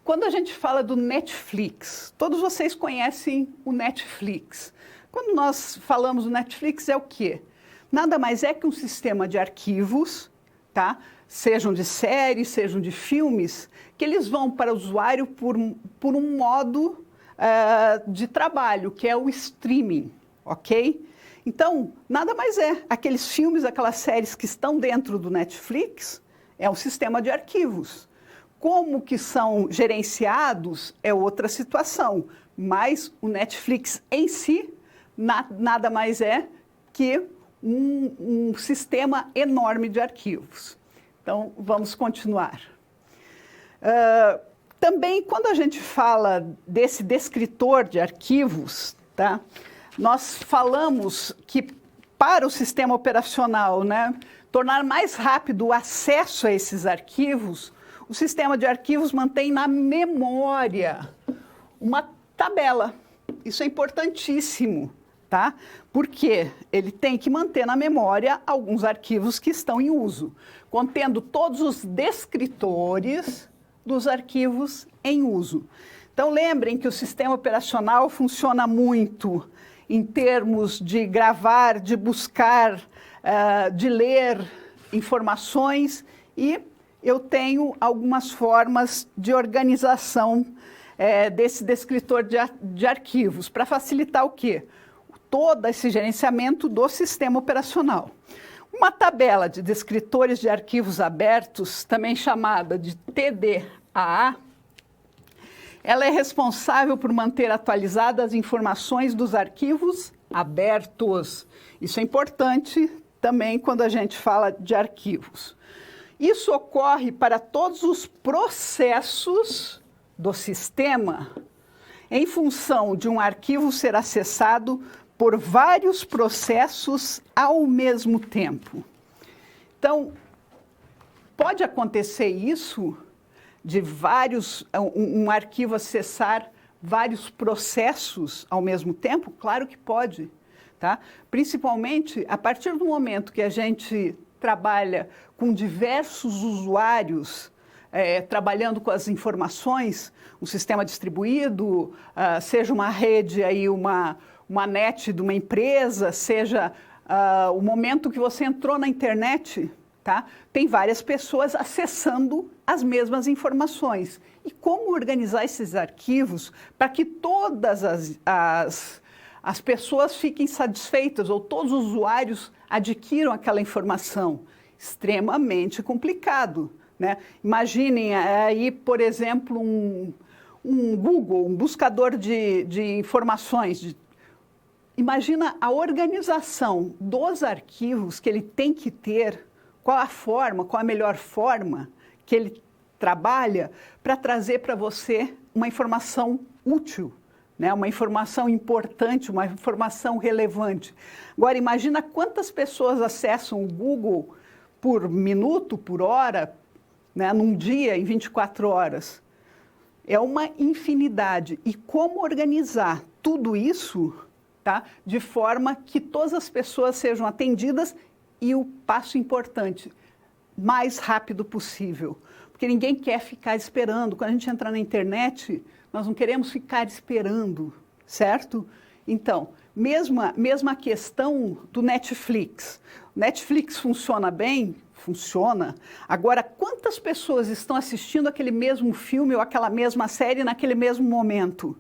Speaker 1: quando a gente fala do Netflix, todos vocês conhecem o Netflix. Quando nós falamos do Netflix, é o quê? Nada mais é que um sistema de arquivos, tá? Sejam de séries, sejam de filmes, que eles vão para o usuário por um modo de trabalho, que é o streaming, ok? Então, nada mais é. Aqueles filmes, aquelas séries que estão dentro do Netflix, é um sistema de arquivos. Como que são gerenciados é outra situação, mas o Netflix em si nada mais é que um sistema enorme de arquivos. Então, vamos continuar. Também, quando a gente fala desse descritor de arquivos, tá, nós falamos que para o sistema operacional, né, tornar mais rápido o acesso a esses arquivos, o sistema de arquivos mantém na memória uma tabela. Isso é importantíssimo, tá? Porque ele tem que manter na memória alguns arquivos que estão em uso, contendo todos os descritores dos arquivos em uso. Então, lembrem que o sistema operacional funciona muito em termos de gravar, de buscar, de ler informações, e eu tenho algumas formas de organização desse descritor de arquivos, para facilitar o quê? Todo esse gerenciamento do sistema operacional. Uma tabela de descritores de arquivos abertos, também chamada de TDAA, ela é responsável por manter atualizadas as informações dos arquivos abertos. Isso é importante também quando a gente fala de arquivos. Isso ocorre para todos os processos do sistema, em função de um arquivo ser acessado por vários processos ao mesmo tempo. Então, pode acontecer isso de um arquivo acessar vários processos ao mesmo tempo? Claro que pode, tá? Principalmente a partir do momento que a gente trabalha com diversos usuários, trabalhando com as informações, um sistema distribuído, seja uma rede, aí uma net de uma empresa, seja o momento que você entrou na internet, tá? Tem várias pessoas acessando as mesmas informações. E como organizar esses arquivos para que todas as pessoas fiquem satisfeitas ou todos os usuários adquiram aquela informação? Extremamente complicado, né? Imaginem aí, por exemplo, um Google, um buscador de informações. Imagina a organização dos arquivos que ele tem que ter, qual a melhor forma que ele trabalha para trazer para você uma informação útil, né? Uma informação importante, uma informação relevante. Agora, imagina quantas pessoas acessam o Google por minuto, por hora, né? Num dia, em 24 horas. É uma infinidade. E como organizar tudo isso, tá? De forma que todas as pessoas sejam atendidas e o passo importante, mais rápido possível. Porque ninguém quer ficar esperando. Quando a gente entra na internet, nós não queremos ficar esperando, certo? Então, mesma questão do Netflix. Netflix funciona bem? Funciona. Agora, quantas pessoas estão assistindo aquele mesmo filme ou aquela mesma série naquele mesmo momento?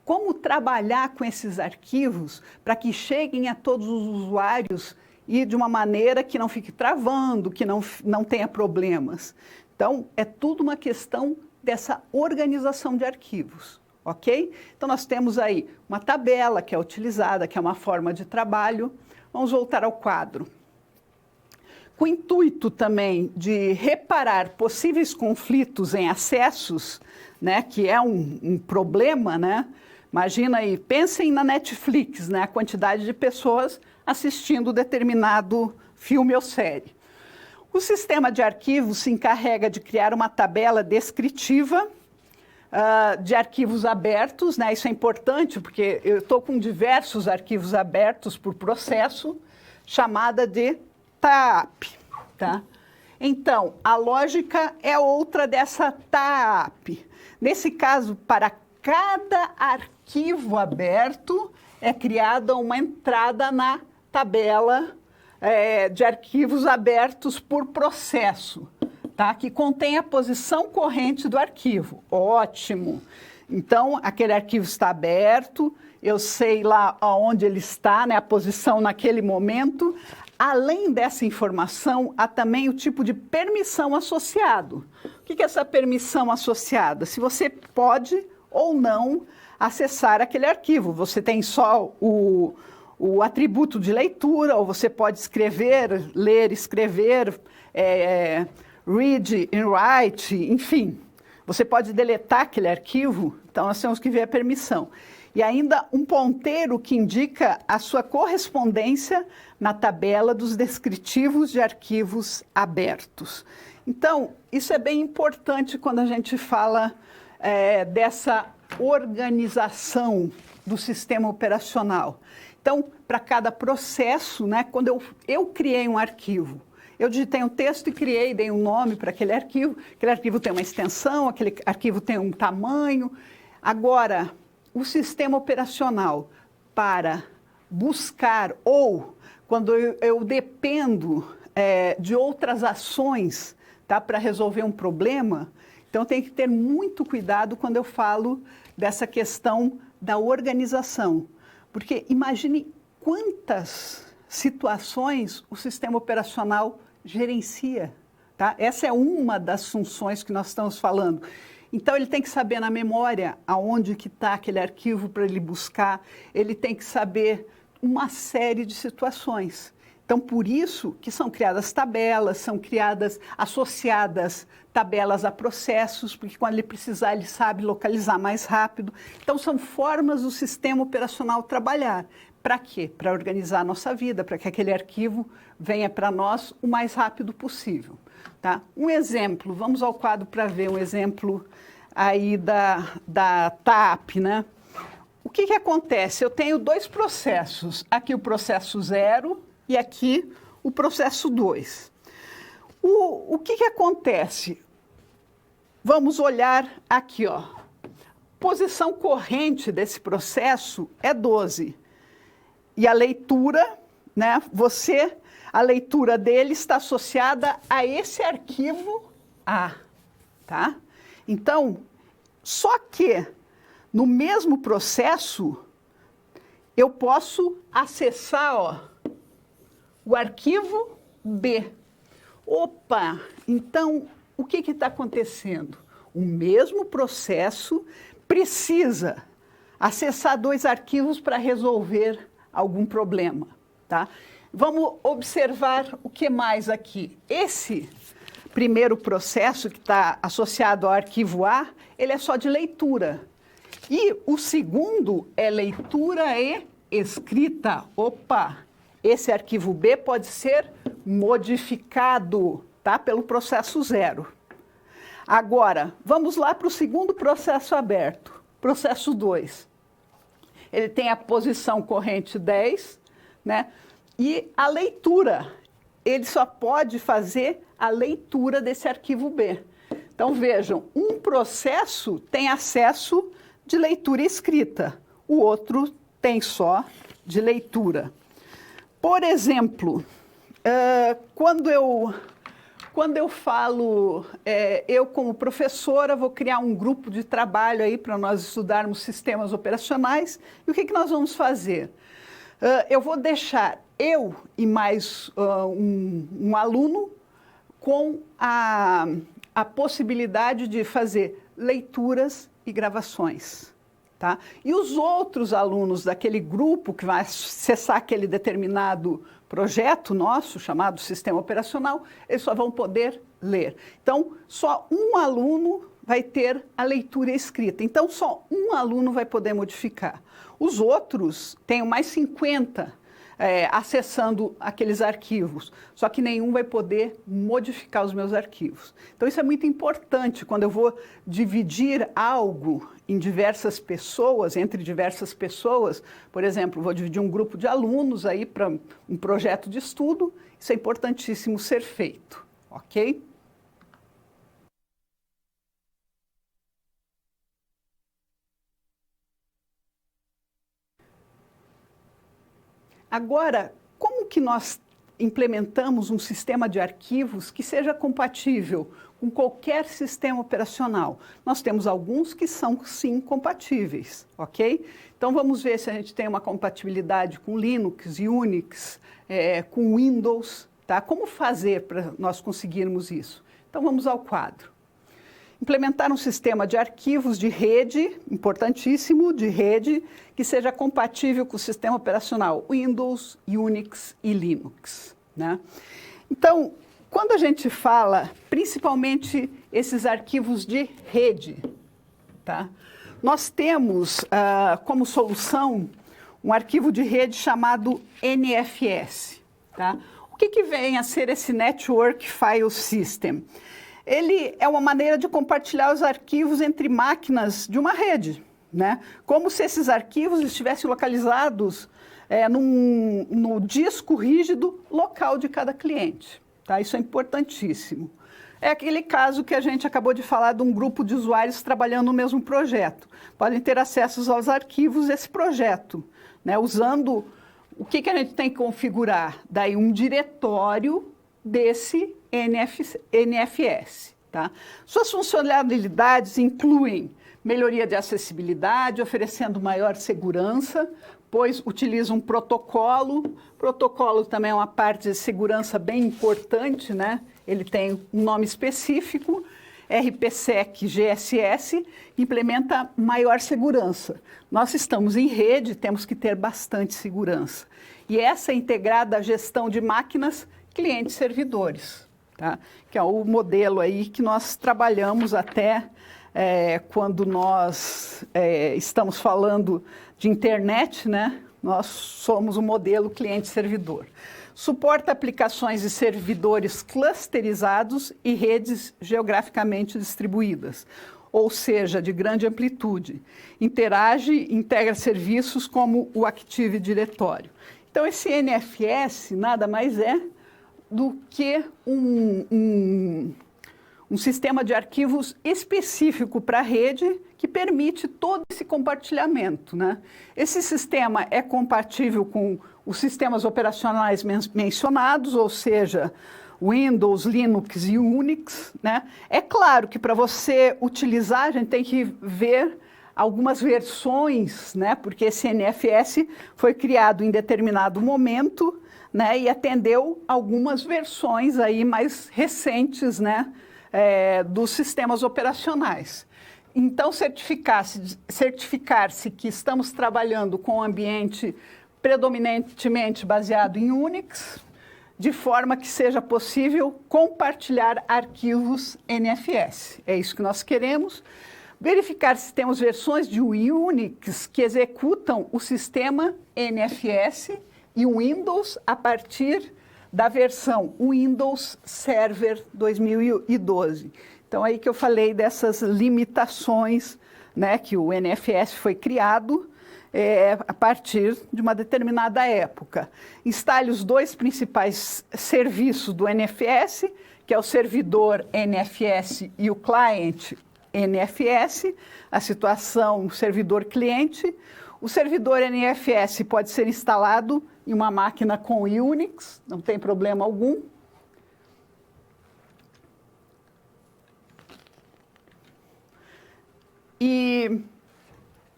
Speaker 1: Como trabalhar com esses arquivos para que cheguem a todos os usuários e de uma maneira que não fique travando, que não tenha problemas? Então, é tudo uma questão dessa organização de arquivos, ok? Então, nós temos aí uma tabela que é utilizada, que é uma forma de trabalho. Vamos voltar ao quadro. Com o intuito também de reparar possíveis conflitos em acessos, né, que é um problema, né? Imagina aí, pensem na Netflix, né, a quantidade de pessoas assistindo determinado filme ou série. O sistema de arquivos se encarrega de criar uma tabela descritiva de arquivos abertos, né? Isso é importante porque eu estou com diversos arquivos abertos por processo, chamada de TAAP, tá? Então, a lógica é outra dessa TAAP. Nesse caso, para cada arquivo aberto, é criada uma entrada na tabela de arquivos abertos por processo, tá? Que contém a posição corrente do arquivo. Ótimo! Então, aquele arquivo está aberto, eu sei lá onde ele está, né, a posição naquele momento. Além dessa informação, há também o tipo de permissão associado. O que é essa permissão associada? Se você pode ou não acessar aquele arquivo. Você tem só o atributo de leitura, ou você pode escrever, ler, escrever, read and write, enfim. Você pode deletar aquele arquivo, então nós temos que ver a permissão. E ainda um ponteiro que indica a sua correspondência na tabela dos descritivos de arquivos abertos. Então, isso é bem importante quando a gente fala dessa organização do sistema operacional. Então, para cada processo, né, quando eu criei um arquivo, eu digitei um texto e dei um nome para aquele arquivo tem uma extensão, aquele arquivo tem um tamanho. Agora, o sistema operacional para buscar ou quando eu dependo de outras ações, tá, para resolver um problema, Então, tem que ter muito cuidado quando eu falo dessa questão da organização, porque imagine quantas situações o sistema operacional gerencia, tá? Essa é uma das funções que nós estamos falando. Então, ele tem que saber na memória aonde que está aquele arquivo para ele buscar, ele tem que saber uma série de situações. Então, por isso que são criadas tabelas, são criadas associadas tabelas a processos, porque quando ele precisar, ele sabe localizar mais rápido. Então, são formas do sistema operacional trabalhar. Para quê? Para organizar a nossa vida, para que aquele arquivo venha para nós o mais rápido possível. Tá? Um exemplo, vamos ao quadro para ver um exemplo aí da TAP, né? O que acontece? Eu tenho dois processos, aqui o processo 0 e aqui o processo 2. O que acontece? Vamos olhar aqui, ó. Posição corrente desse processo é 12. E a leitura, né? A leitura dele está associada a esse arquivo A, tá? Então, só que no mesmo processo, eu posso acessar, ó, o arquivo B. Opa! Então, o que está acontecendo? O mesmo processo precisa acessar dois arquivos para resolver algum problema, tá? Vamos observar o que mais aqui. Esse primeiro processo que está associado ao arquivo A, ele é só de leitura. E o segundo é leitura e escrita. Opa! Esse arquivo B pode ser modificado, tá? Pelo processo 0. Agora, vamos lá para o segundo processo aberto, processo 2. Ele tem a posição corrente 10, né? E a leitura, ele só pode fazer a leitura desse arquivo B. Então, vejam, um processo tem acesso de leitura e escrita, o outro tem só de leitura. Por exemplo, quando eu falo, eu como professora vou criar um grupo de trabalho aí para nós estudarmos sistemas operacionais, e o que nós vamos fazer? Eu vou deixar eu e mais um aluno com a possibilidade de fazer leituras e gravações. Tá? E os outros alunos daquele grupo que vai acessar aquele determinado projeto nosso, chamado sistema operacional, eles só vão poder ler. Então, só um aluno vai ter a leitura escrita. Então, só um aluno vai poder modificar. Os outros, tenho mais 50 acessando aqueles arquivos, só que nenhum vai poder modificar os meus arquivos. Então, isso é muito importante quando eu vou dividir algo em diversas pessoas, entre diversas pessoas. Por exemplo, vou dividir um grupo de alunos aí para um projeto de estudo, isso é importantíssimo ser feito, ok? Agora, como que nós implementamos um sistema de arquivos que seja compatível com qualquer sistema operacional? Nós temos alguns que são, sim, compatíveis, ok? Então, vamos ver se a gente tem uma compatibilidade com Linux, Unix, com Windows, tá? Como fazer para nós conseguirmos isso? Então, vamos ao quadro. Implementar um sistema de arquivos de rede, importantíssimo, de rede, que seja compatível com o sistema operacional Windows, Unix e Linux, né? Então, quando a gente fala, principalmente esses arquivos de rede, tá? Nós temos como solução um arquivo de rede chamado NFS, tá? O que vem a ser esse Network File System? Ele é uma maneira de compartilhar os arquivos entre máquinas de uma rede, né? Como se esses arquivos estivessem localizados no disco rígido local de cada cliente, tá? Isso é importantíssimo. É aquele caso que a gente acabou de falar de um grupo de usuários trabalhando no mesmo projeto. Podem ter acesso aos arquivos desse projeto, né? Usando o que a gente tem que configurar? Daí um diretório desse NFS, tá? Tá? Suas funcionalidades incluem melhoria de acessibilidade, oferecendo maior segurança, pois utiliza um protocolo. Protocolo também é uma parte de segurança bem importante, né? Ele tem um nome específico, RPSec GSS, implementa maior segurança. Nós estamos em rede, temos que ter bastante segurança. E essa é integrada à gestão de máquinas, clientes e servidores, tá? Que é o modelo aí que nós trabalhamos até quando nós estamos falando de internet, né? Nós somos o modelo cliente-servidor. Suporta aplicações e servidores clusterizados e redes geograficamente distribuídas, ou seja, de grande amplitude. Integra serviços como o Active Directory. Então, esse NFS nada mais é do que um sistema de arquivos específico para a rede que permite todo esse compartilhamento, né? Esse sistema é compatível com os sistemas operacionais mencionados, ou seja, Windows, Linux e Unix, né? É claro que para você utilizar, a gente tem que ver algumas versões, né? Porque esse NFS foi criado em determinado momento, né? E atendeu algumas versões aí mais recentes, né? Dos sistemas operacionais. Então, certificar-se que estamos trabalhando com um ambiente predominantemente baseado em Unix, de forma que seja possível compartilhar arquivos NFS. É isso que nós queremos. Verificar se temos versões de Unix que executam o sistema NFS e o Windows a partir da versão Windows Server 2012. Então, aí que eu falei dessas limitações, né, que o NFS foi criado a partir de uma determinada época. Instale os dois principais serviços do NFS, que é o servidor NFS e o cliente NFS, a situação servidor-cliente. O servidor NFS pode ser instalado em uma máquina com Unix, não tem problema algum. E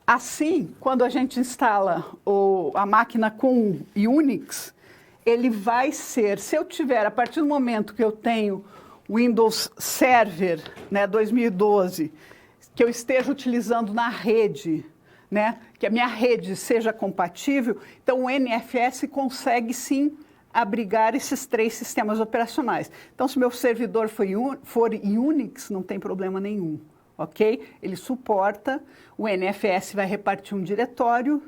Speaker 1: assim, quando a gente instala a máquina com Unix, ele vai ser, se eu tiver, a partir do momento que eu tenho Windows Server, né, 2012, que eu esteja utilizando na rede, né, que a minha rede seja compatível, então o NFS consegue sim abrigar esses três sistemas operacionais. Então, se meu servidor for Unix, não tem problema nenhum, ok? Ele suporta, o NFS vai repartir um diretório.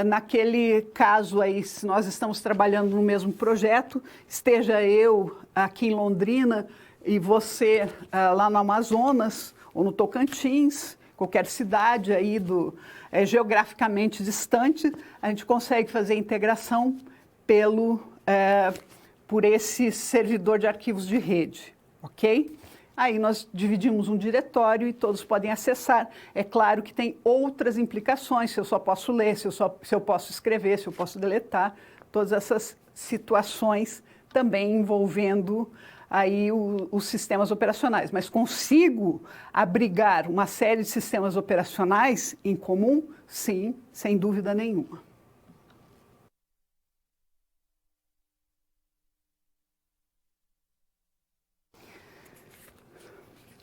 Speaker 1: Naquele caso aí, se nós estamos trabalhando no mesmo projeto, esteja eu aqui em Londrina e você lá no Amazonas ou no Tocantins, qualquer cidade aí geograficamente distante, a gente consegue fazer a integração por esse servidor de arquivos de rede, ok? Aí nós dividimos um diretório e todos podem acessar. É claro que tem outras implicações, se eu só posso ler, se eu posso escrever, se eu posso deletar, todas essas situações também envolvendo aí os sistemas operacionais. Mas consigo abrigar uma série de sistemas operacionais em comum? Sim, sem dúvida nenhuma.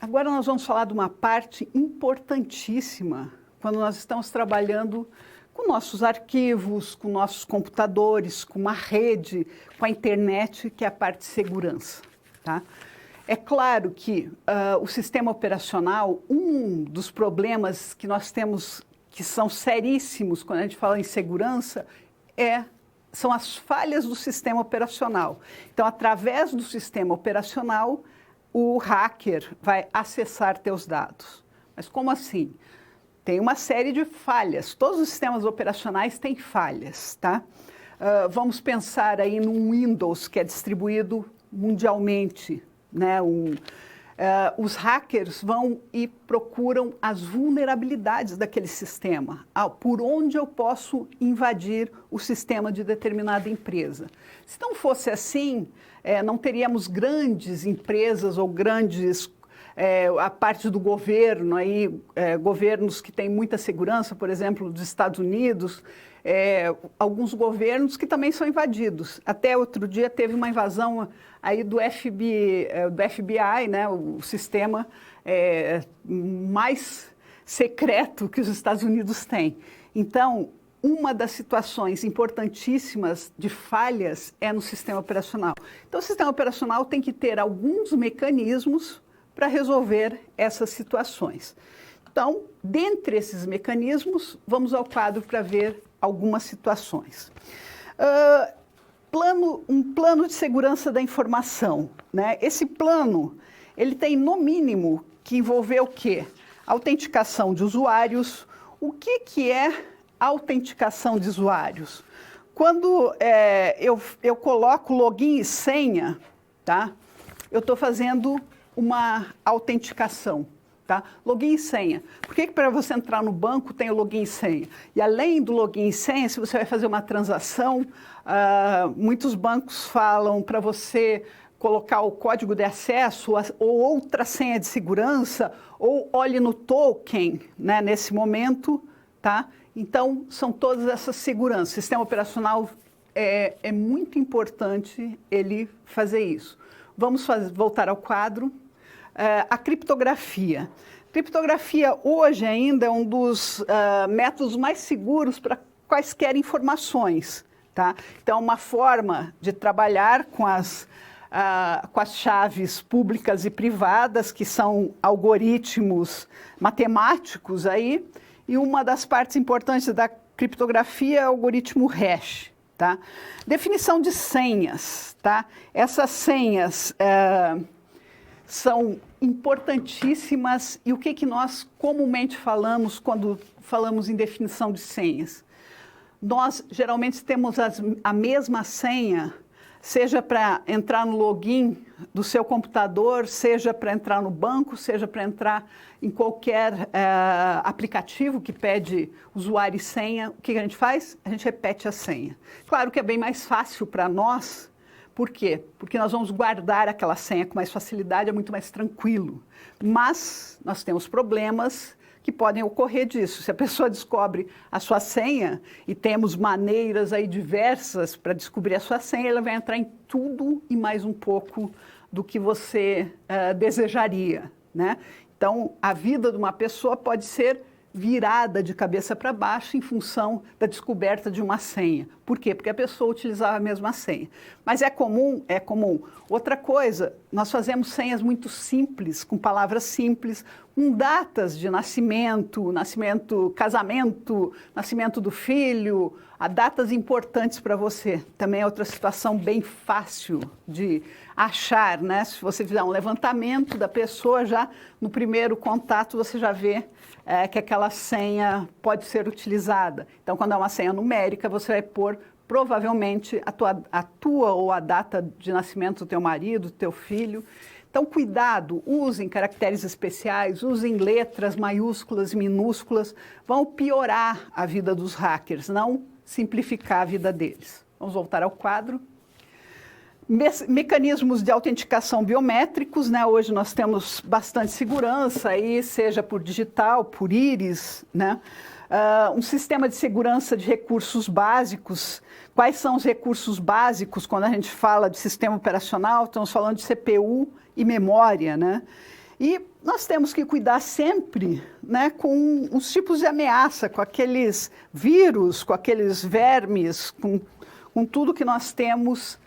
Speaker 1: Agora nós vamos falar de uma parte importantíssima quando nós estamos trabalhando com nossos arquivos, com nossos computadores, com uma rede, com a internet, que é a parte de segurança. Tá? É claro que o sistema operacional, um dos problemas que nós temos que são seríssimos quando a gente fala em segurança são as falhas do sistema operacional. Então, através do sistema operacional, o hacker vai acessar teus dados. Mas como assim? Tem uma série de falhas. Todos os sistemas operacionais têm falhas, tá? Vamos pensar aí num Windows que é distribuído mundialmente, né? Os hackers vão e procuram as vulnerabilidades daquele sistema. Por onde eu posso invadir o sistema de determinada empresa? Se não fosse assim, não teríamos grandes empresas ou grandes a parte do governo, governos que têm muita segurança, por exemplo, dos Estados Unidos, alguns governos que também são invadidos. Até outro dia teve uma invasão aí do FBI, né, o sistema mais secreto que os Estados Unidos têm. Então, uma das situações importantíssimas de falhas é no sistema operacional. Então, o sistema operacional tem que ter alguns mecanismos para resolver essas situações. Então, dentre esses mecanismos, vamos ao quadro para ver algumas situações. Um plano de segurança da informação, né? Esse plano, ele tem no mínimo que envolver o quê? Autenticação de usuários. O que é autenticação de usuários? Quando eu coloco login e senha, tá? Eu estou fazendo uma autenticação. Tá? Login e senha. Por que para você entrar no banco tem o login e senha? E além do login e senha, se você vai fazer uma transação, muitos bancos falam para você colocar o código de acesso ou outra senha de segurança, ou olhe no token, né, nesse momento. Tá? Então, são todas essas seguranças. O sistema operacional é muito importante ele fazer isso. Vamos voltar ao quadro. A criptografia. Criptografia hoje ainda é um dos métodos mais seguros para quaisquer informações. Tá? Então, uma forma de trabalhar com as chaves públicas e privadas, que são algoritmos matemáticos aí, e uma das partes importantes da criptografia é o algoritmo hash. Tá? Definição de senhas. Tá? Essas senhas são importantíssimas. E o que nós comumente falamos quando falamos em definição de senhas? Nós geralmente temos a mesma senha, seja para entrar no login do seu computador, seja para entrar no banco, seja para entrar em qualquer aplicativo que pede usuário e senha. O que a gente faz? A gente repete a senha. Claro que é bem mais fácil para nós. Por quê? Porque nós vamos guardar aquela senha com mais facilidade, é muito mais tranquilo. Mas nós temos problemas que podem ocorrer disso. Se a pessoa descobre a sua senha, e temos maneiras aí diversas para descobrir a sua senha, ela vai entrar em tudo e mais um pouco do que você desejaria, né? Então, a vida de uma pessoa pode ser virada de cabeça para baixo em função da descoberta de uma senha. Por quê? Porque a pessoa utilizava a mesma senha. Mas é comum? É comum. Outra coisa, nós fazemos senhas muito simples, com palavras simples, com datas de nascimento, casamento, nascimento do filho, datas importantes para você. Também é outra situação bem fácil de achar, né? Se você fizer um levantamento da pessoa, já no primeiro contato você já vê que aquela senha pode ser utilizada. Então, quando é uma senha numérica, você vai pôr provavelmente a tua ou a data de nascimento do teu marido, do teu filho. Então, cuidado, usem caracteres especiais, usem letras maiúsculas e minúsculas, vão piorar a vida dos hackers, não simplificar a vida deles. Vamos voltar ao quadro. Mecanismos de autenticação biométricos, né? Hoje nós temos bastante segurança, aí, seja por digital, por íris, né? Um sistema de segurança de recursos básicos. Quais são os recursos básicos quando a gente fala de sistema operacional? Estamos falando de CPU e memória, né? E nós temos que cuidar sempre, né, com os tipos de ameaça, com aqueles vírus, com aqueles vermes, com tudo que nós temos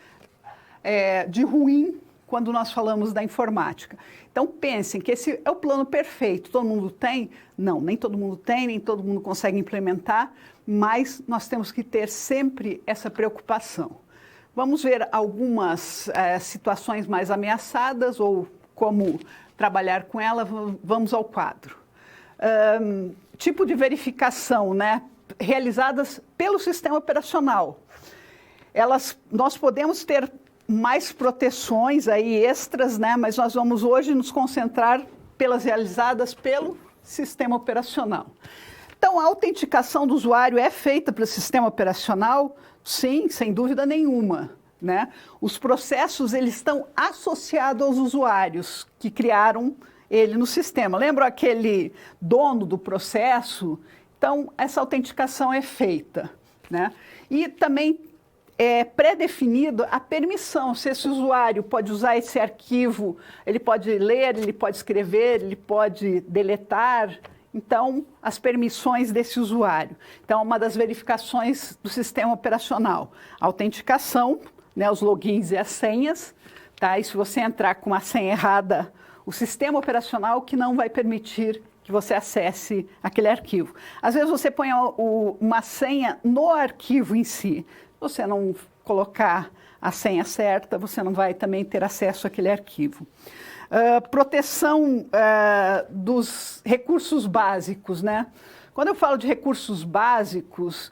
Speaker 1: de ruim quando nós falamos da informática. Então, pensem que esse é o plano perfeito. Todo mundo tem? Não, nem todo mundo tem, nem todo mundo consegue implementar, mas nós temos que ter sempre essa preocupação. Vamos ver algumas situações mais ameaçadas ou como trabalhar com ela. Vamos ao quadro. Tipo de verificação, né, realizadas pelo sistema operacional. Nós podemos ter mais proteções aí extras, né? Mas nós vamos hoje nos concentrar pelas realizadas pelo sistema operacional. Então, a autenticação do usuário é feita pelo sistema operacional? Sim, sem dúvida nenhuma, né? Os processos, eles estão associados aos usuários que criaram ele no sistema. Lembra aquele dono do processo? Então, essa autenticação é feita, né? E também é pré-definido a permissão, se esse usuário pode usar esse arquivo, ele pode ler, ele pode escrever, ele pode deletar. Então, as permissões desse usuário. Então, uma das verificações do sistema operacional, a autenticação, né, os logins e as senhas, tá? E se você entrar com uma senha errada, o sistema operacional que não vai permitir que você acesse aquele arquivo. Às vezes você põe uma senha no arquivo em si. Se você não colocar a senha certa, você não vai também ter acesso àquele arquivo. Proteção dos recursos básicos, né? Quando eu falo de recursos básicos,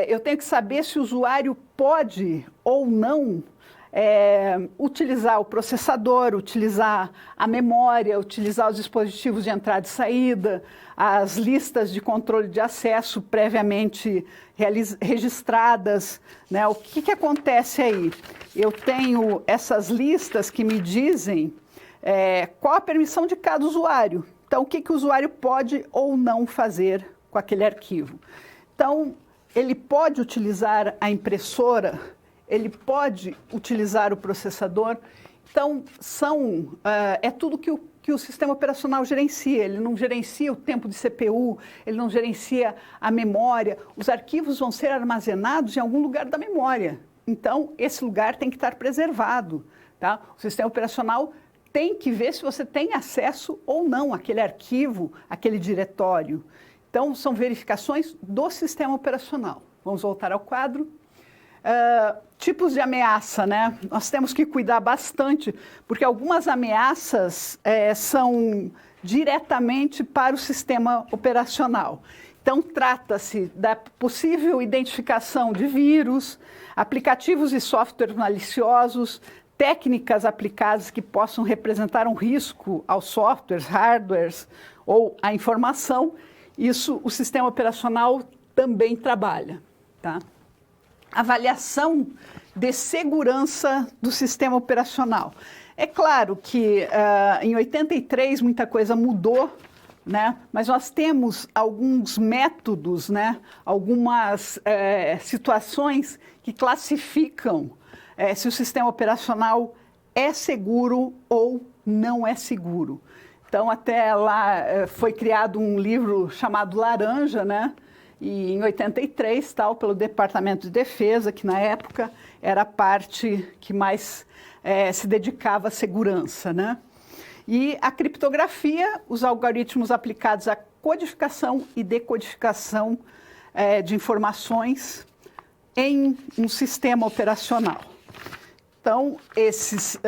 Speaker 1: eu tenho que saber se o usuário pode ou não utilizar o processador, utilizar a memória, utilizar os dispositivos de entrada e saída, as listas de controle de acesso previamente registradas, né? O que acontece aí? Eu tenho essas listas que me dizem qual a permissão de cada usuário. Então, o que o usuário pode ou não fazer com aquele arquivo. Então, ele pode utilizar a impressora, ele pode utilizar o processador. Então, é tudo que o sistema operacional gerencia. Ele não gerencia o tempo de CPU, ele não gerencia a memória. Os arquivos vão ser armazenados em algum lugar da memória. Então, esse lugar tem que estar preservado, tá? O sistema operacional tem que ver se você tem acesso ou não àquele arquivo, àquele diretório. Então, são verificações do sistema operacional. Vamos voltar ao quadro. Tipos de ameaça, né? Nós temos que cuidar bastante, porque algumas ameaças são diretamente para o sistema operacional. Então, trata-se da possível identificação de vírus, aplicativos e softwares maliciosos, técnicas aplicadas que possam representar um risco aos softwares, hardwares ou à informação. Isso o sistema operacional também trabalha, tá? Avaliação de segurança do sistema operacional. É claro que em 83 muita coisa mudou, né? Mas nós temos alguns métodos, né? Algumas situações que classificam se o sistema operacional é seguro ou não é seguro. Então, até lá foi criado um livro chamado Laranja, né? E em 83, pelo Departamento de Defesa, que na época era a parte que mais se dedicava à segurança, né? E a criptografia, os algoritmos aplicados à codificação e decodificação de informações em um sistema operacional. Então, esses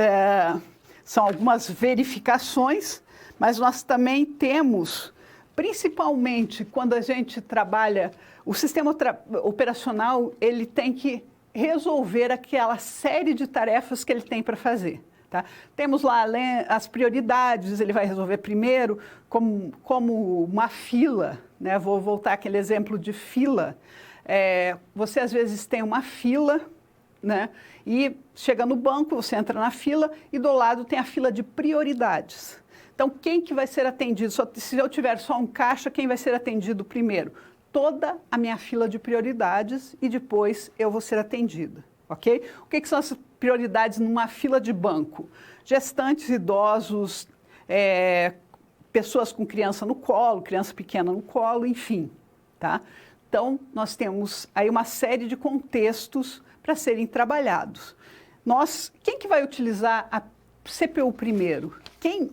Speaker 1: são algumas verificações, mas nós também temos, principalmente quando a gente trabalha, o sistema operacional, ele tem que resolver aquela série de tarefas que ele tem para fazer. Tá? Temos lá as prioridades, ele vai resolver primeiro, como uma fila, né? Vou voltar àquele exemplo de fila. Você às vezes tem uma fila, né? E chega no banco, você entra na fila e do lado tem a fila de prioridades. Então, quem que vai ser atendido? Se eu tiver só um caixa, quem vai ser atendido primeiro? Toda a minha fila de prioridades e depois eu vou ser atendida, ok? O que são as prioridades numa fila de banco? Gestantes, idosos, pessoas com criança no colo, criança pequena no colo, enfim, tá? Então, nós temos aí uma série de contextos para serem trabalhados. Quem que vai utilizar a CPU primeiro?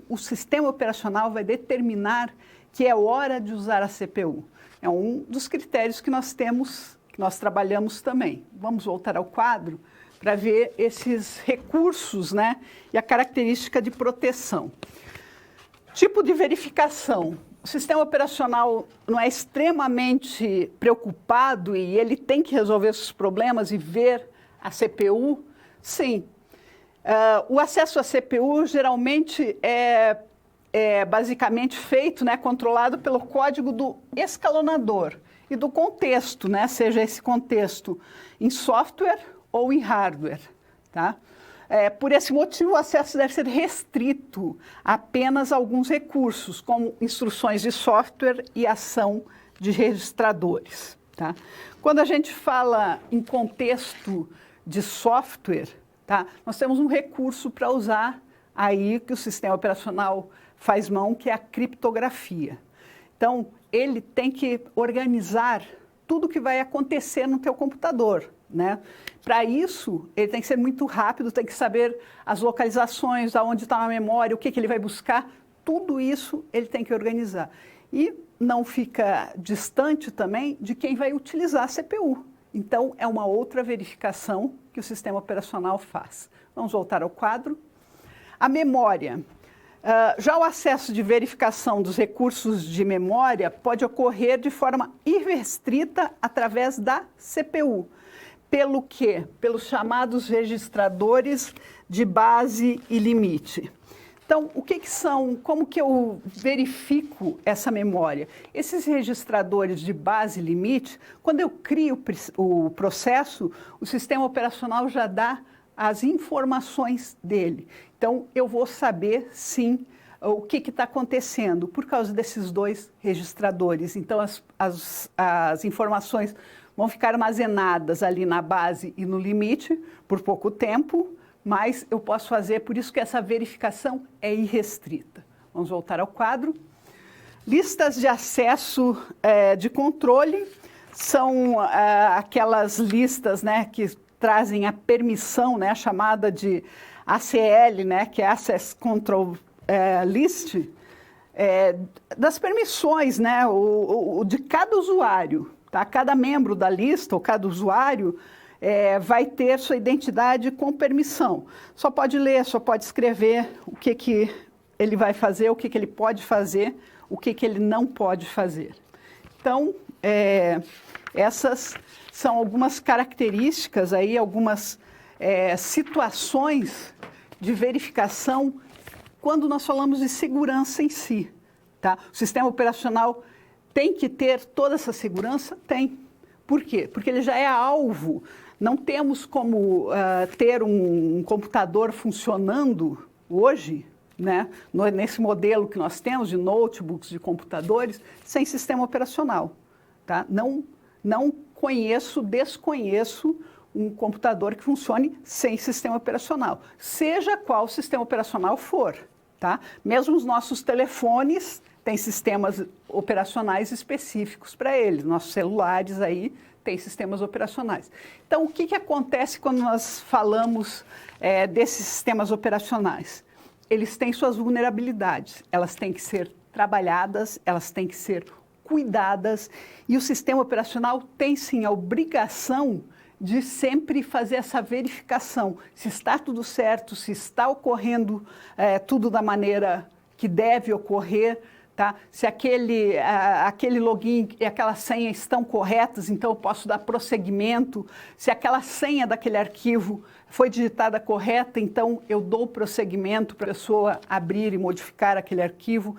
Speaker 1: O sistema operacional vai determinar que é hora de usar a CPU. É um dos critérios que nós temos, que nós trabalhamos também. Vamos voltar ao quadro para ver esses recursos, né? E a característica de proteção. Tipo de verificação. O sistema operacional não é extremamente preocupado e ele tem que resolver esses problemas e ver a CPU? Sim. O acesso à CPU geralmente é basicamente feito, né, controlado pelo código do escalonador e do contexto, né, seja esse contexto em software ou em hardware. Tá? Por esse motivo, o acesso deve ser restrito a apenas alguns recursos, como instruções de software e ação de registradores. Tá? Quando a gente fala em contexto de software, tá? Nós temos um recurso para usar aí que o sistema operacional faz mão, que é a criptografia. Então, ele tem que organizar tudo o que vai acontecer no teu computador, né? Para isso, ele tem que ser muito rápido, tem que saber as localizações, aonde está a memória, o que ele vai buscar, tudo isso ele tem que organizar. E não fica distante também de quem vai utilizar a CPU. Então, é uma outra verificação que o sistema operacional faz. Vamos voltar ao quadro. A memória. Já o acesso de verificação dos recursos de memória pode ocorrer de forma irrestrita através da CPU. Pelo quê? Pelos chamados registradores de base e limite. Então, o que são, como que eu verifico essa memória? Esses registradores de base e limite, quando eu crio o processo, o sistema operacional já dá as informações dele. Então, eu vou saber, sim, o que está acontecendo por causa desses dois registradores. Então, as informações vão ficar armazenadas ali na base e no limite por pouco tempo, mas eu posso fazer, por isso que essa verificação é irrestrita. Vamos voltar ao quadro. Listas de acesso de controle são aquelas listas, né, que trazem a permissão, né, a chamada de ACL, né, que é Access Control List, das permissões, né, de cada usuário. Tá? Cada membro da lista, ou cada usuário, vai ter sua identidade com permissão. Só pode ler, só pode escrever o que ele vai fazer, o que ele pode fazer, o que ele não pode fazer. Então, essas são algumas características, aí, algumas situações de verificação quando nós falamos de segurança em si. Tá? O sistema operacional tem que ter toda essa segurança? Tem. Por quê? Porque ele já é alvo. Não temos como ter um computador funcionando hoje, né, nesse modelo que nós temos de notebooks, de computadores, sem sistema operacional. Tá? Não desconheço um computador que funcione sem sistema operacional, seja qual sistema operacional for. Tá? Mesmo os nossos telefones têm sistemas operacionais específicos para eles, nossos celulares aí têm sistemas operacionais. Então, o que acontece quando nós falamos desses sistemas operacionais? Eles têm suas vulnerabilidades, elas têm que ser trabalhadas, elas têm que ser cuidadas, e o sistema operacional tem sim a obrigação de sempre fazer essa verificação, se está tudo certo, se está ocorrendo tudo da maneira que deve ocorrer, tá? Se aquele login e aquela senha estão corretas, então eu posso dar prosseguimento. Se aquela senha daquele arquivo foi digitada correta, então eu dou prosseguimento para a pessoa abrir e modificar aquele arquivo.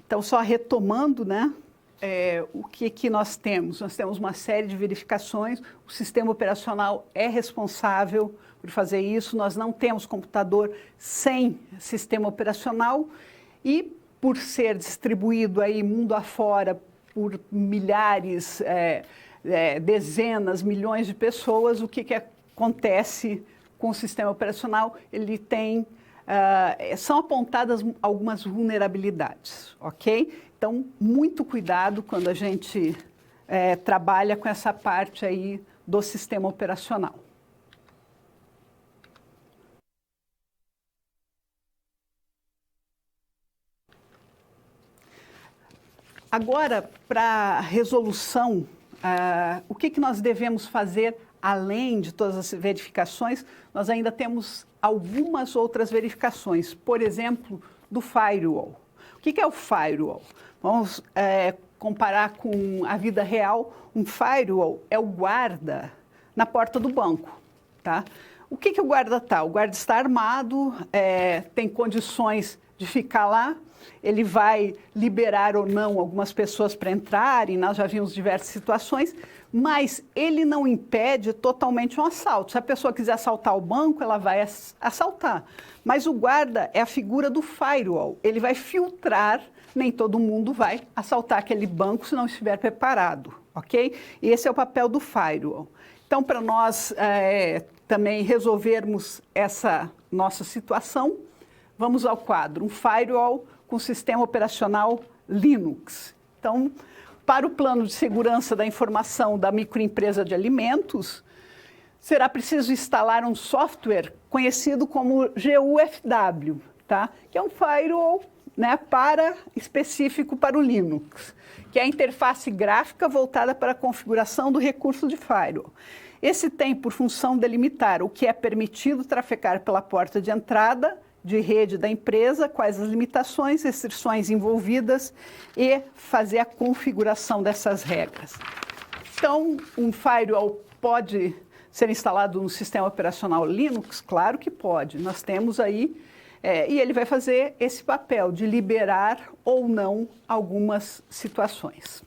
Speaker 1: Então, só retomando, né, o que nós temos? Nós temos uma série de verificações, o sistema operacional é responsável por fazer isso, nós não temos computador sem sistema operacional e por ser distribuído aí mundo afora por milhares, dezenas, milhões de pessoas, o que acontece com o sistema operacional? Ele tem, são apontadas algumas vulnerabilidades, ok? Então, muito cuidado quando a gente trabalha com essa parte aí do sistema operacional. Agora, para a resolução, o que nós devemos fazer além de todas as verificações? Nós ainda temos algumas outras verificações, por exemplo, do firewall. O que é o firewall? Vamos comparar com a vida real. Um firewall é o guarda na porta do banco, tá? O que o guarda está? O guarda está armado, tem condições de ficar lá, ele vai liberar ou não algumas pessoas para entrarem, nós já vimos diversas situações, mas ele não impede totalmente um assalto. Se a pessoa quiser assaltar o banco, ela vai assaltar. Mas o guarda é a figura do firewall, ele vai filtrar, nem todo mundo vai assaltar aquele banco se não estiver preparado, ok? E esse é o papel do firewall. Então, para nós também resolvermos essa nossa situação, vamos ao quadro, um firewall com sistema operacional Linux. Então, para o plano de segurança da informação da microempresa de alimentos, será preciso instalar um software conhecido como GUFW, tá? Que é um firewall, né, específico para o Linux, que é a interface gráfica voltada para a configuração do recurso de firewall. Esse tem por função delimitar o que é permitido trafegar pela porta de entrada de rede da empresa, quais as limitações, restrições envolvidas e fazer a configuração dessas regras. Então, um firewall pode ser instalado no sistema operacional Linux? Claro que pode. Nós temos aí, e ele vai fazer esse papel de liberar ou não algumas situações.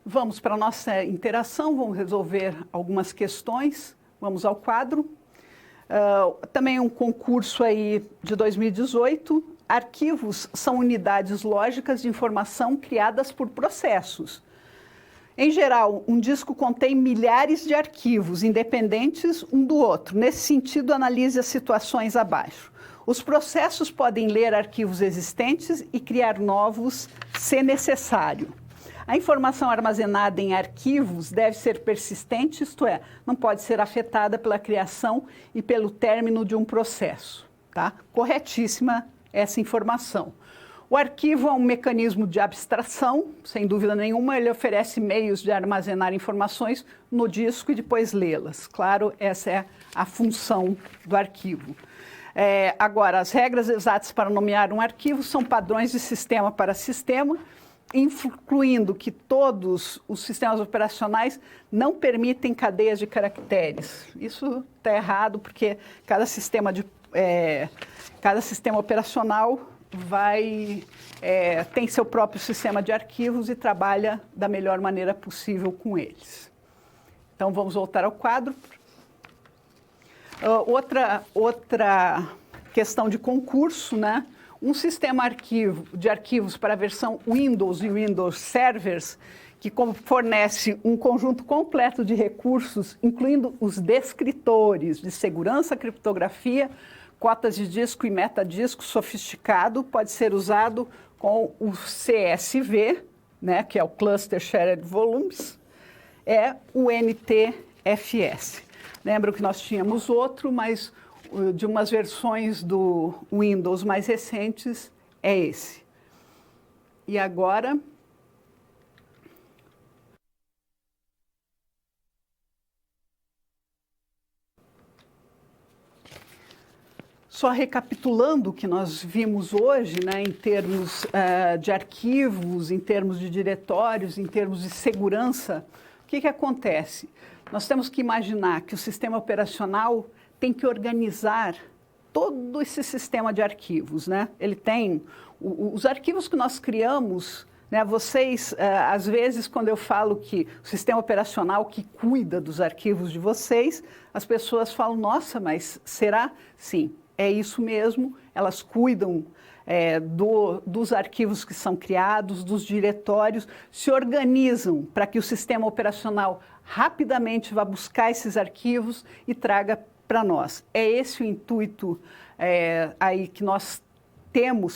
Speaker 1: Vamos para a nossa interação, vamos resolver algumas questões. Vamos ao quadro. Também um concurso aí de 2018. Arquivos são unidades lógicas de informação criadas por processos. Em geral, um disco contém milhares de arquivos independentes um do outro. Nesse sentido, analise as situações abaixo. Os processos podem ler arquivos existentes e criar novos, se necessário. A informação armazenada em arquivos deve ser persistente, isto é, não pode ser afetada pela criação e pelo término de um processo, tá? Corretíssima essa informação. O arquivo é um mecanismo de abstração, sem dúvida nenhuma, ele oferece meios de armazenar informações no disco e depois lê-las. Claro, essa é a função do arquivo. Agora, as regras exatas para nomear um arquivo são padrões de sistema para sistema, incluindo que todos os sistemas operacionais não permitem cadeias de caracteres. Isso está errado, porque cada sistema operacional tem seu próprio sistema de arquivos e trabalha da melhor maneira possível com eles. Então, vamos voltar ao quadro. Outra questão de concurso, né? Um sistema de arquivos para a versão Windows e Windows Servers, que fornece um conjunto completo de recursos, incluindo os descritores de segurança, criptografia, cotas de disco e metadisco sofisticado, pode ser usado com o CSV, né, que é o Cluster Shared Volumes, é o NTFS. Lembro que nós tínhamos outro, mas de umas versões do Windows mais recentes é esse. E agora, só recapitulando o que nós vimos hoje, né, em termos de arquivos, em termos de diretórios, em termos de segurança, o que acontece? Nós temos que imaginar que o sistema operacional tem que organizar todo esse sistema de arquivos, né? Ele tem os arquivos que nós criamos né? Vocês, às vezes, quando eu falo que o sistema operacional que cuida dos arquivos de vocês, as pessoas falam, nossa, mas será? Sim, é isso mesmo, elas cuidam dos arquivos que são criados, dos diretórios, se organizam para que o sistema operacional rapidamente vá buscar esses arquivos e traga para nós. É esse o intuito aí que nós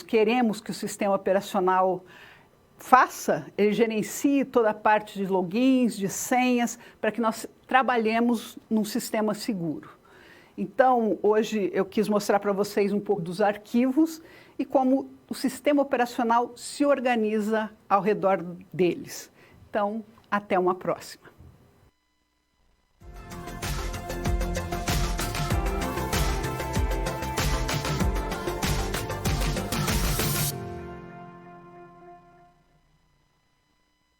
Speaker 1: queremos que o sistema operacional faça, ele gerencie toda a parte de logins, de senhas, para que nós trabalhemos num sistema seguro. Então, hoje eu quis mostrar para vocês um pouco dos arquivos e como o sistema operacional se organiza ao redor deles. Então, até uma próxima.